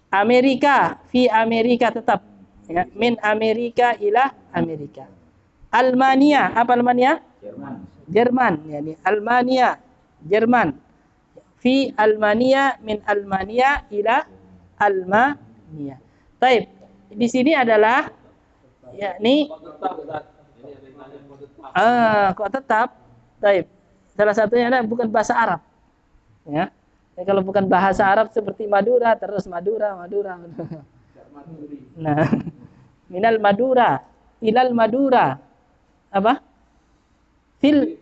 Amerika, fi Amerika tetap ya, min Amerika ila Amerika. Almania, apa Almania? Jerman, yani Almania, Jerman. Fi Almania min Almania ila Almania. Baik, di sini adalah yakni kok tetap. Baik. Salah satunya adalah bukan bahasa Arab. Ya. Kalau bukan bahasa Arab seperti Madura terus Madura. Nah, minal Madura ilal Madura. Apa? Fil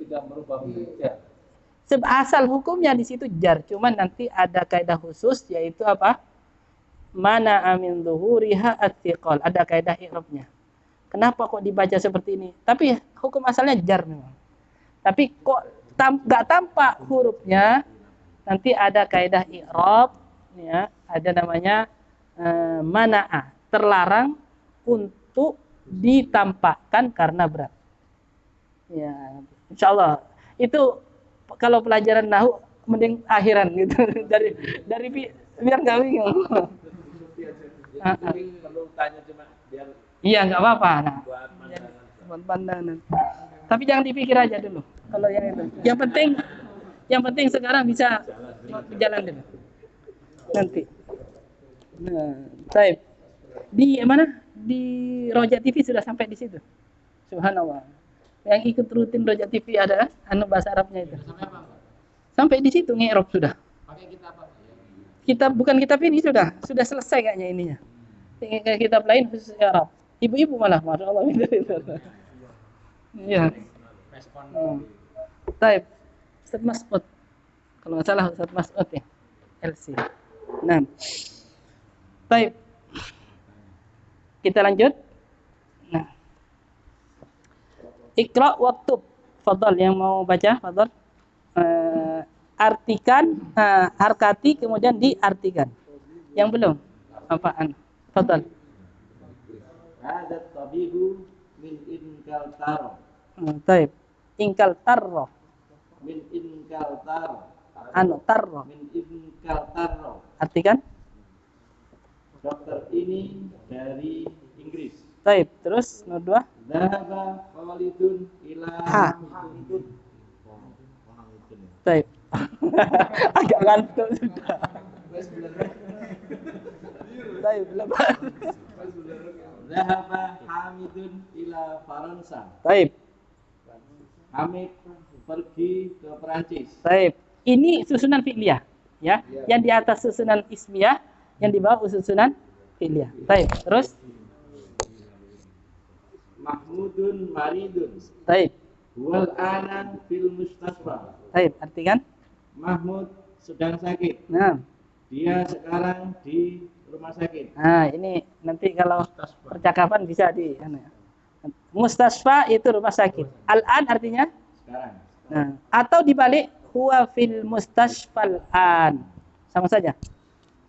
asal hukumnya di situ jar, cuman nanti ada kaidah khusus yaitu apa? Mana amin zuhuriha at-thiqal. Ada kaidah i'rabnya. Kenapa kok dibaca seperti ini? Tapi hukum asalnya jar memang. Tapi kok enggak tampak hurufnya? Nanti ada kaidah i'rab ya, ada namanya mana'a, terlarang untuk ditampakkan karena berat. Ya, insyaallah. Itu kalau pelajaran nahwu mending akhiran gitu dari biar enggak bingung. Jadi perlu tanya cuma biar Iya, nggak apa-apa. Nah, buat pandangan. buat pandangan. Tapi jangan dipikir aja dulu. Kalau yang itu. Yang penting sekarang bisa jalan dulu. Nanti. Nah, baik. Di mana? Di Roja TV sudah sampai di situ. Subhanallah. Yang ikut rutin Roja TV ada bahasa Arabnya itu. Sampai apa? Sampai di situ ngerop sudah. Pakai kita apa? Bukan kitab ini sudah selesai kayaknya ininya. Kayak kitab lain khusus Arab. Ibu-ibu malah, masya Allah. Iya. Respon. Taib. Ustaz Mas'ud. Kalau nggak salah Ustaz Mas'ud ya. LC. Nah. Taib. Kita lanjut. Nah. Iqra waktub. Fadhal yang mau baca, fadhal. Artikan, harkati kemudian diartikan. Yang belum? Apaan? Fadhal. Hadat tabibu min inkal taro. Taib. Ingkal tarro. Min inkal taro. Tarro. Min inkal taro. Artikan. Dokter ini dari Inggris. Taib. Terus nomor 2. Dhahaba Khalidun ila Ha. Taib. Agak ngantuk sudah. Taib. Lepas. Dhahaba Hamidun ila Faransa. Taib. Hamid pergi ke Perancis. Taib. Ini susunan fi'liyah, ya. Yang di atas susunan ismiyah, yang di bawah susunan fi'liyah. Taib. Terus Mahmudun maridun. taib. Wal ana fil mustasfa. Taib. Artikan. Mahmud sedang sakit. Nah. Dia sekarang di rumah sakit. Nah, ini nanti kalau percakapan bisa di mustasfa itu rumah sakit. Al-an artinya Sekarang. nah, atau dibalik huwa fil mustasfal an. Sama saja.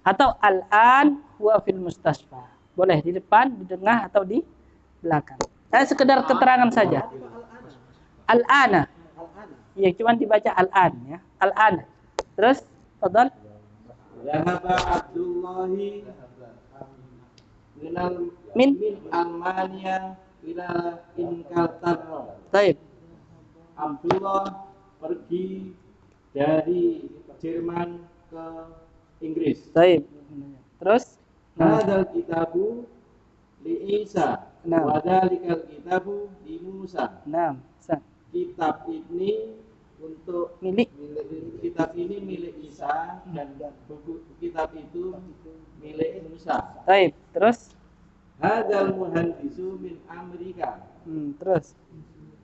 Atau al-an huwa fil mustasfa. Boleh di depan, di tengah atau di belakang. Sekedar keterangan saja. Al-ana. Ya, cuman dibaca al-an ya. Al-ana. Terus, fadhal. Dhahaba Abdullahi Min Almania ila Inkaltaro. Taib. Abdullah pergi dari Jerman ke Inggris. Taib. Terus, Hadal kitabu li Isa. Nah. Wadalikal kitabu li Musa. nah, Kitab ini untuk milik kitab ini milik Isa dan buku kitab itu milik Musa. Taib. Terus, Hadal muhandisu min Amerika. terus.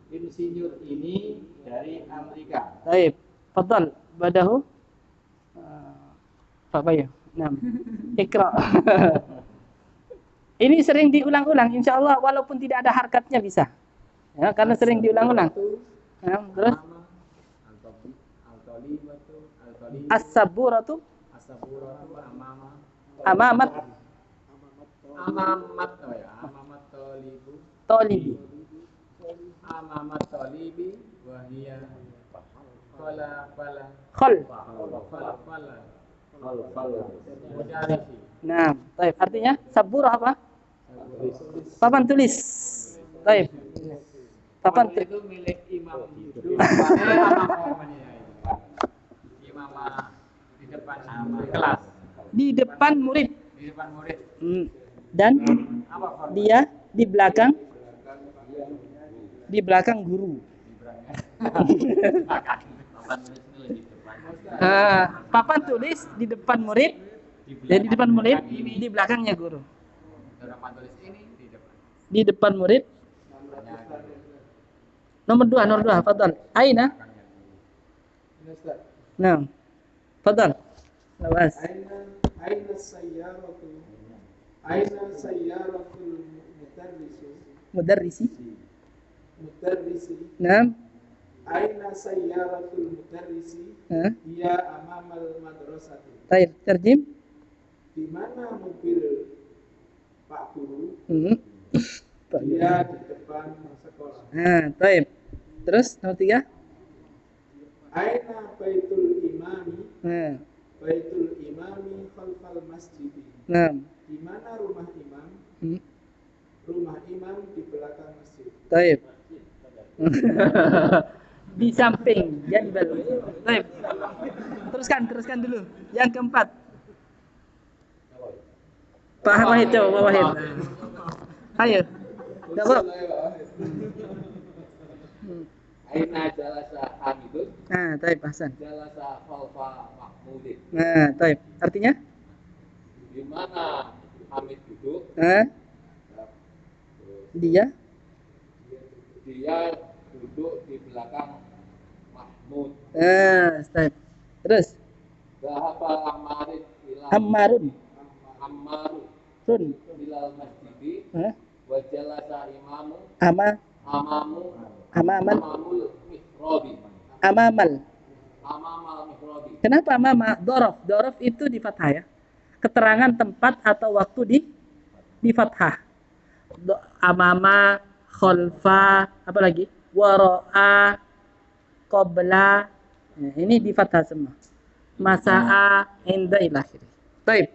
Insinyur ini dari Amerika. Taib. Fadhal. Badahu. Pak Bayu. Nah. Ikra. Ini sering diulang-ulang, insya Allah walaupun tidak ada harkatnya bisa. Ya, karena sering diulang-ulang. Ya, terus as-saburatu amamat tolibi. Amamat tolibi wahia Khol. mudarisi. Nah, taib. Artinya saburah apa? Papan tulis. Taib. Papan tulis. Itu milik imam imam di depan kelas, Di depan murid. di depan murid. Dan Apa format? dia di belakang guru. Papan tulis di depan murid. Jadi di depan murid, di belakangnya guru. Papan tulis ini di depan. Di depan murid. Nomor 2, fadhal. Aina? Nah. Fadhal. Lawas. Aina sayyaratu Aina sayyaratul Mudarrisi. mudarrisi Nah. Aina sayyaratul mudarrisi Dia amamal madrasati. Taib. Terjem. Di mana mobil Pak Guru? Dia Dia di depan sekolah. taib. Terus nomor 3. Aina baitul imami? Nah. Baitul imami khalfal masjid. Nah. Di mana rumah imam? rumah imam di belakang masjid. Taib. Di samping jadwal. Taib. Teruskan dulu. Yang keempat. Pak Wahid coba, Pak Wahid. Ayo. Jawab. Aina jalasa Hamidun, Nah, taib Hasan. jalasa khalfa Mahmudin. Nah, taib. Artinya? Di mana Hamid duduk? Dia Dia duduk di belakang Mahmud. taib. Terus Dhahaba Ammarin ila Ammarun. Ammaru Run. ilal masjidi Hah? wa jalasa imamu Amamal. amamul mihrabi. Amamal. Amamal mihrabi. Kenapa amama? Dorof itu di fathah ya. Keterangan tempat atau waktu di fathah. Amama, khalfa, apa lagi? Wara'a, qabla. Nah, ini di fathah semua. Masa'a, inda ila akhirih. Baik.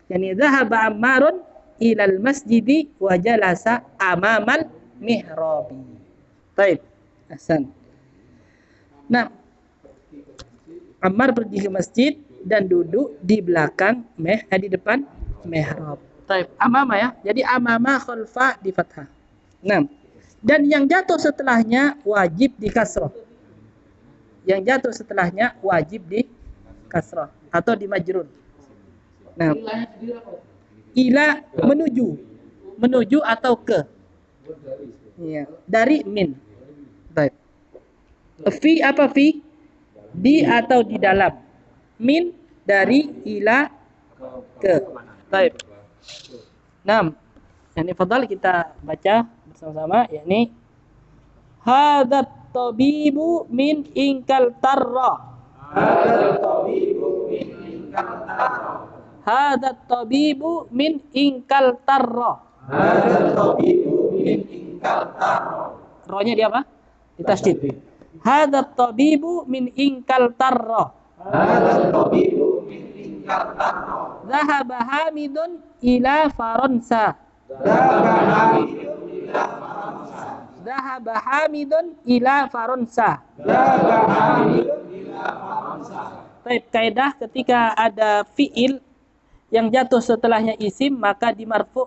Yani dhahaba Ammarun ilal masjidi wa jalasa amamal mihrabi. Baik. Hasan. Nah, Ammar pergi ke masjid dan duduk di belakang di depan mihrab. Baik, amama ya. Jadi amama khalfa di fathah. 6. Dan yang jatuh setelahnya wajib di kasrah. Yang jatuh setelahnya wajib di kasrah atau di majrur. Nah, ila menuju atau ke. Iya, dari min. Baik. Fi apa fi? Di atau di dalam. Min dari ila ke. Baik. 6. Yang fadhal kita baca bersama-sama, yakni hadat tabibu min inkal tarra. Hadat tabibu min inkal tarra. Ro-nya dia apa? Ditasydid. Hadat tabibu min inkal tarra. Dhahaba Hamidun ila Faransa. Dhahaba Hamidun ila Faransa. Baik, kaidah ketika ada fiil yang jatuh setelahnya isim maka dimarfu.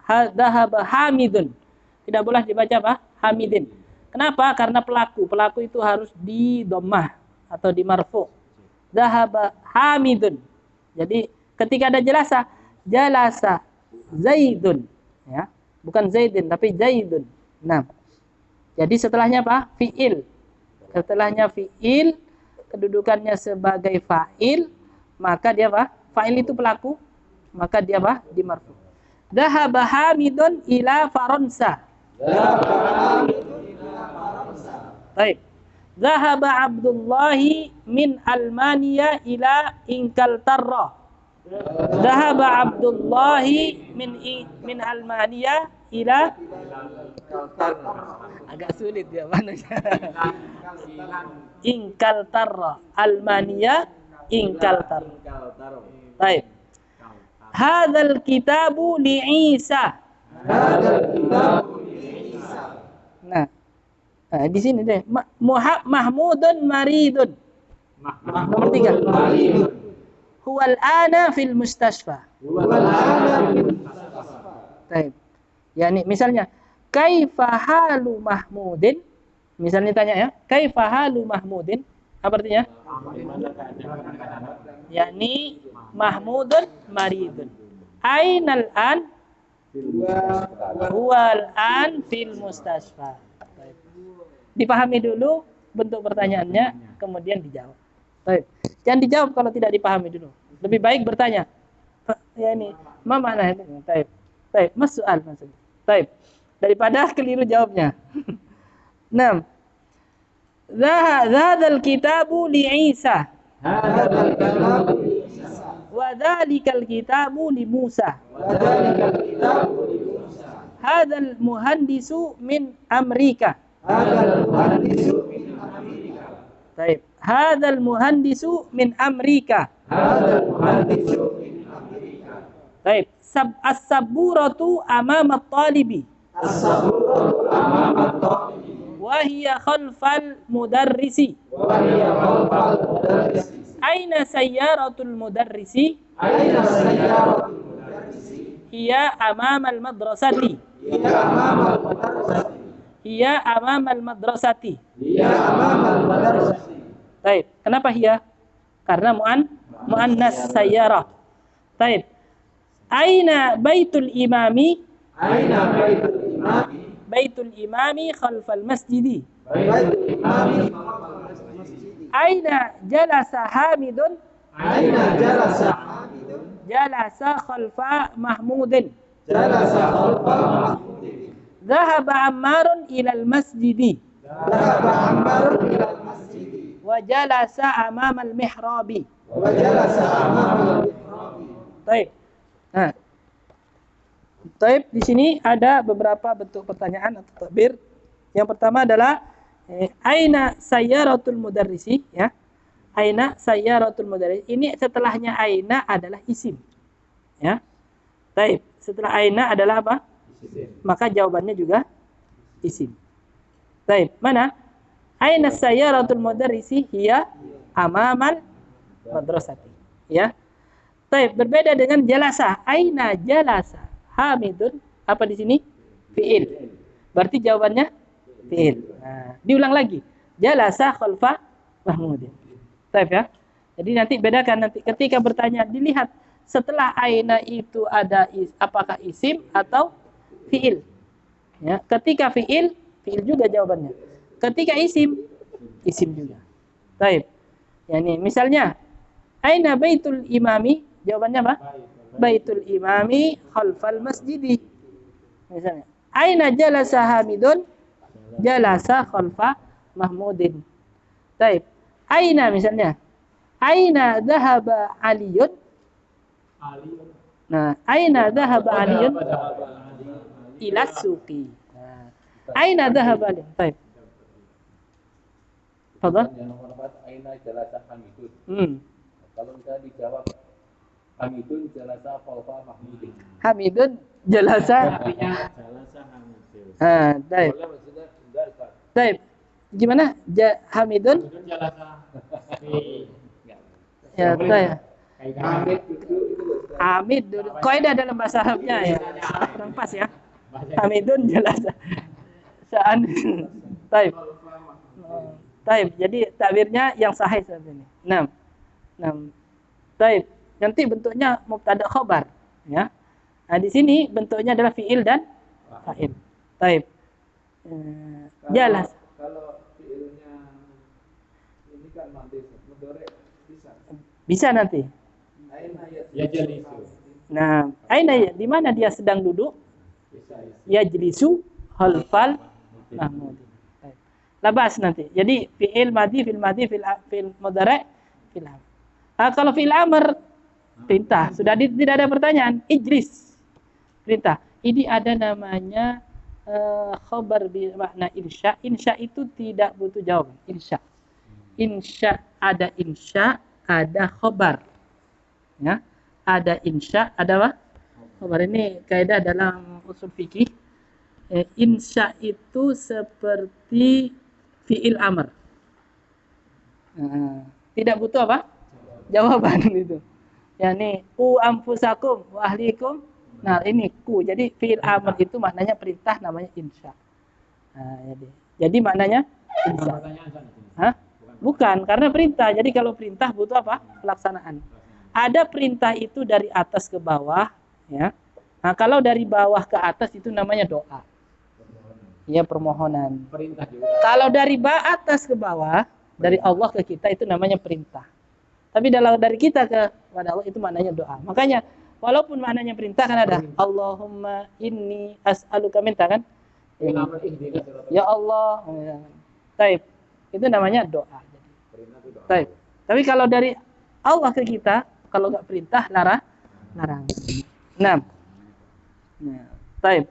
Dhahaba Hamidun. Tidak boleh dibaca apa? Hamidin. Kenapa? Karena pelaku itu harus di dhammah atau di marfu. Dhahaba Hamidun. Jadi ketika ada jalasa Zaidun, ya, bukan Zaidin tapi Zaidun. Nah, jadi setelahnya apa? Fiil. Setelahnya fiil, kedudukannya sebagai fa'il, maka dia apa? Fa'il itu pelaku, maka dia apa? Di marfu. Dhahaba Hamidun ila Faransa. Baik. Dhahaba Abdullahi min Almania ila Inkaltarra. Dhahaba Abdullahi min Almania ila agak sulit ya mananya. Inkaltarra. Almania Inkaltarra. Baik. Hadzal kitabu li Isa. Nah, di sini deh. Mahmudun maridun. Nomor 3. Huwal ana fil mustashfa. Baik. Yani misalnya kaifa halu Mahmudin? Misalnya tanya ya, kaifa halu Mahmudin? Apa artinya? Yani Mahmudun maridun. Ainal an? Huwal an fil mustashfa. Dipahami dulu bentuk pertanyaannya, kemudian dijawab. Baik. Jangan dijawab kalau tidak dipahami dulu. Lebih baik bertanya. Ya ini, ma mana itu? Baik. Baik, mas soal maksudnya. Baik. Daripada keliru jawabnya. 6. Dzadzal kitabu li Isa. Wa dzalikal kitabu li Musa. Hadzal muhandisu min Amerika. Baik. Hadzal muhandisu min Amerika. Baik. As-saburatu amama at-talibi. As-saburatu amama at-talibi. Wa hiya khalfal mudarrisi. Wa hiya khalfal mudarrisi. Aina sayyaratul mudarrisi? Aina sayyaratul mudarrisi? Hiya amama al-madrasati. Hiya amama al-madrasati. Hiya amama al-madrasati. Hiya amama al-madrasati. Baik, kenapa hiya? Karena muannas sayyarah. Baik. Aina baitul imami? Aina baitul imami? Baitul imami khalfal masjidi. Baitul imami khalfal masjidi. Aina jalasa Hamidun? Aina jalasa Hamidun? Jalasa khalfa Mahmudin. Jalasa khalfa Mahmudin. Dhahaba Ammarun ilal masjidi. Dhahaba Ammarun ilal masjidi. Wa jalasa amama al-mihrabi. Wa jalasa amama al-mihrabi. Baik. Nah. Baik, di sini ada beberapa bentuk pertanyaan atau takbir. Yang pertama adalah aina sayyaratul mudarrisi, ya. Aina sayyaratul mudarrisi. Ini setelahnya aina adalah isim. Ya. Baik, setelah aina adalah apa? Isim. Maka jawabannya juga isim. Baik, mana? Aina sayyaratul mudarrisi hiya amamal madrasati. Ya. Baik, berbeda dengan jalasa. Aina jalasa Hamidun, apa di sini? Fi'il. Berarti jawabannya fi'il. Nah, diulang lagi. Jalasa khalfa Mahmudin. Baik ya. Jadi nanti bedakan nanti ketika bertanya dilihat setelah aina itu ada apakah isim atau fi'il. Ya, ketika fi'il juga jawabannya. Ketika isim juga. Baik. Yani misalnya aina baitul imami? Jawabannya apa? Baitul imami khalfal masjidi. Misalnya, aina jalasa Hamidun? Jalasa khalfa Mahmudin. Baik. Aina misalnya. Aina dhahaba Aliyun? Nah, aina dhahaba Aliyun? Ila suqi. Nah, aina dhahaba Aliyun? Baik. Fadhal. Yang nomor 4, aina jalasa Hamidun. Kalau misalnya dijawab Hamidun jalasa khalfa Mahmudin. Hamidun jalasa. Ah, baik. Boleh maksudnya enggak, Pak. Baik. Gimana? Hamidun? Ya, baik. Hamid duduk itu loh. Hamid dulu. Kaidah dalam bahasa Arabnya ya. Kurang pas ya. Hamidun jalasa. Sa'an. Baik. Baik. Jadi takbirnya yang sahih seperti ini. 6. Baik. Nanti bentuknya mubtada khabar, ya. Nah, di sini bentuknya adalah fi'il dan fa'il. Baik. Jelas. Kalau fi'ilnya ini kan nanti mudhari bisa. Bisa nanti. Aina Ya jalisu. Nah, aina ya, di mana dia sedang duduk? Bisa. Yajlisu khalfal Mahmud. Baik. Labas nanti. Jadi fi'il madhi, fi'il mudhari, fi'il amr. Kalau fi'il amr perintah, sudah tidak ada pertanyaan. Ijlis, perintah. Ini ada namanya khabar bermakna insya. Insya itu tidak butuh jawaban. Insya ada khabar. Ya, ada insya, ada apa? Khabar. Ini kaidah dalam usul fikih. Insya itu seperti fi'il amr. Tidak butuh apa? Jawaban itu. Yani ku anfusakum wa ahlikum. Nah, ini ku. Jadi fi'il amr itu maknanya perintah, namanya insya. Nah, jadi maknanya insya. Hah? Bukan, karena perintah. Jadi kalau perintah butuh apa? Pelaksanaan. Ada perintah itu dari atas ke bawah, ya. Nah, kalau dari bawah ke atas itu namanya doa. Ya, permohonan. Perintah juga. Kalau dari atas ke bawah, dari Allah ke kita itu namanya perintah. Tapi dari kita kepada Allah itu maknanya doa. Makanya walaupun maknanya perintah kan ada Allahumma inni as'aluka minta kan? Ya Allah. Taib. Itu namanya doa. Taib. Tapi kalau dari Allah ke kita, kalau enggak perintah larang. 6. Nah, taib.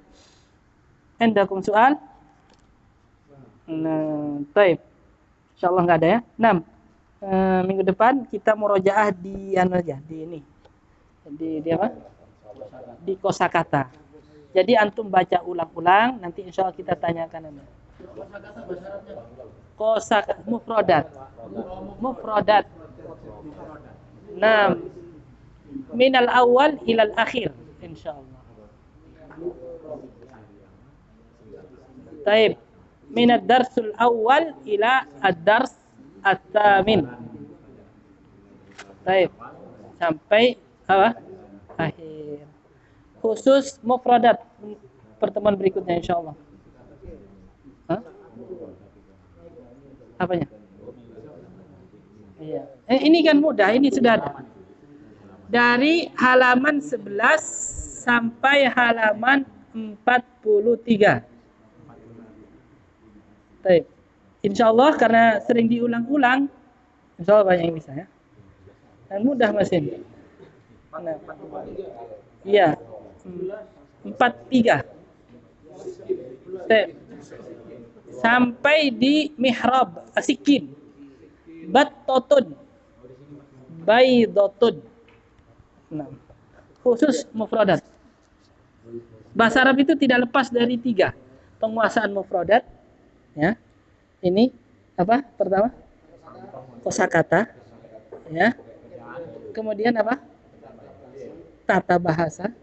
Indakum soal? Nah, taib. Insyaallah enggak ada ya. 6. Minggu depan kita murojaah di di ini. Di apa? di kosakata. Jadi antum baca ulang-ulang, nanti insya Allah kita tanyakan. Kosakata mufradat. Mufradat. Nah, minal awal ilal akhir insya Allah. Taib. Minad darsul awal ila ad-dars at-tamin. Taib. Sampai apa? Akhir. Khusus mufradat pertemuan berikutnya insyaallah. Hah? Apanya? Iya. Ini kan mudah, ini sudah ada. Dari halaman 11 sampai halaman 43. Baik. Insyaallah karena sering diulang-ulang, insyaallah banyak yang bisa ya. Dan mudah mesin. Nah, iya. 43. Sampai di mihrab asikin. Battotun. Baidotun. Nah, khusus mufradat. Bahasa Arab itu tidak lepas dari 3. Penguasaan mufradat. Ya. Ini apa? Pertama kosakata. Ya. Kemudian apa? Tata bahasa.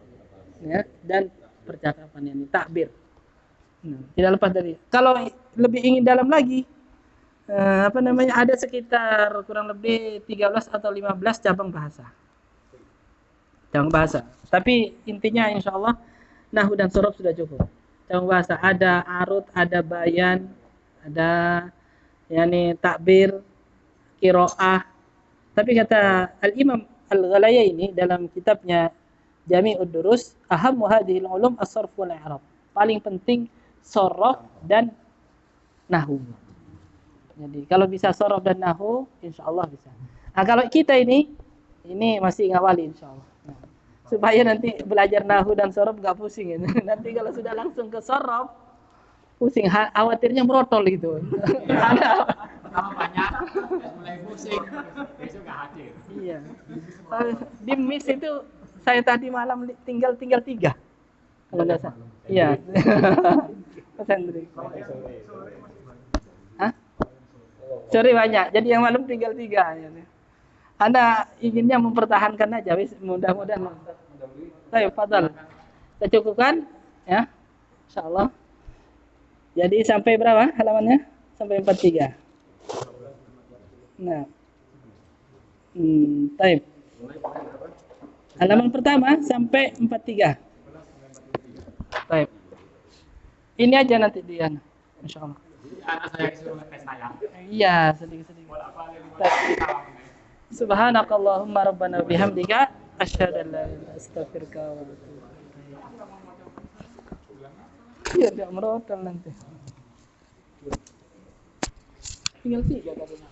Ya, dan percakapan ini takbir. Tidak lepas dari. Kalau lebih ingin dalam lagi, ada sekitar kurang lebih 13 atau 15 cabang bahasa. Cabang bahasa. Tapi intinya insya Allah nahwu dan sorof sudah cukup. Cabang bahasa ada arut, ada bayan, ada takbir, qiraah. Tapi kata Al-Imam Al-Ghalayaini dalam kitabnya Jami'ud Durus, ahammu hadhil ulum as-sarf wal i'rab. Paling penting sorof dan nahwu. Jadi kalau bisa sorof dan nahwu, insyaallah bisa. Nah, kalau kita ini masih ngawali insyaallah. Nah, supaya nanti belajar nahwu dan sorof enggak pusing ya. Nanti kalau sudah langsung ke sorof pusing, khawatirnya merotol gitu. Pertama banyak, mulai pusing, besok nggak hadir. Iya. Di miss itu saya tadi malam tinggal 3. Kalau nggak salah. Iya. Mas Hendri. Hah? Sore banyak. Jadi yang malam tinggal 3. Anda inginnya mempertahankan aja, wis mudah-mudahan. Baik, fadhal. Kita cukupkan ya. Insyaallah. Jadi sampai berapa halamannya? Sampai 43. Nah. Baik. Halaman pertama sampai 43. Baik. Ini aja nanti dia, insyaallah. Anak saya disuruh tes saya. Iya, sedikit-sedikit. Subhanakallahumma rabbana bihamdika asyhadu an la ilaha illa anta astaghfiruka wa atubu ilaik. Iya, enggak merotol nanti. Tinggal 3 katanya.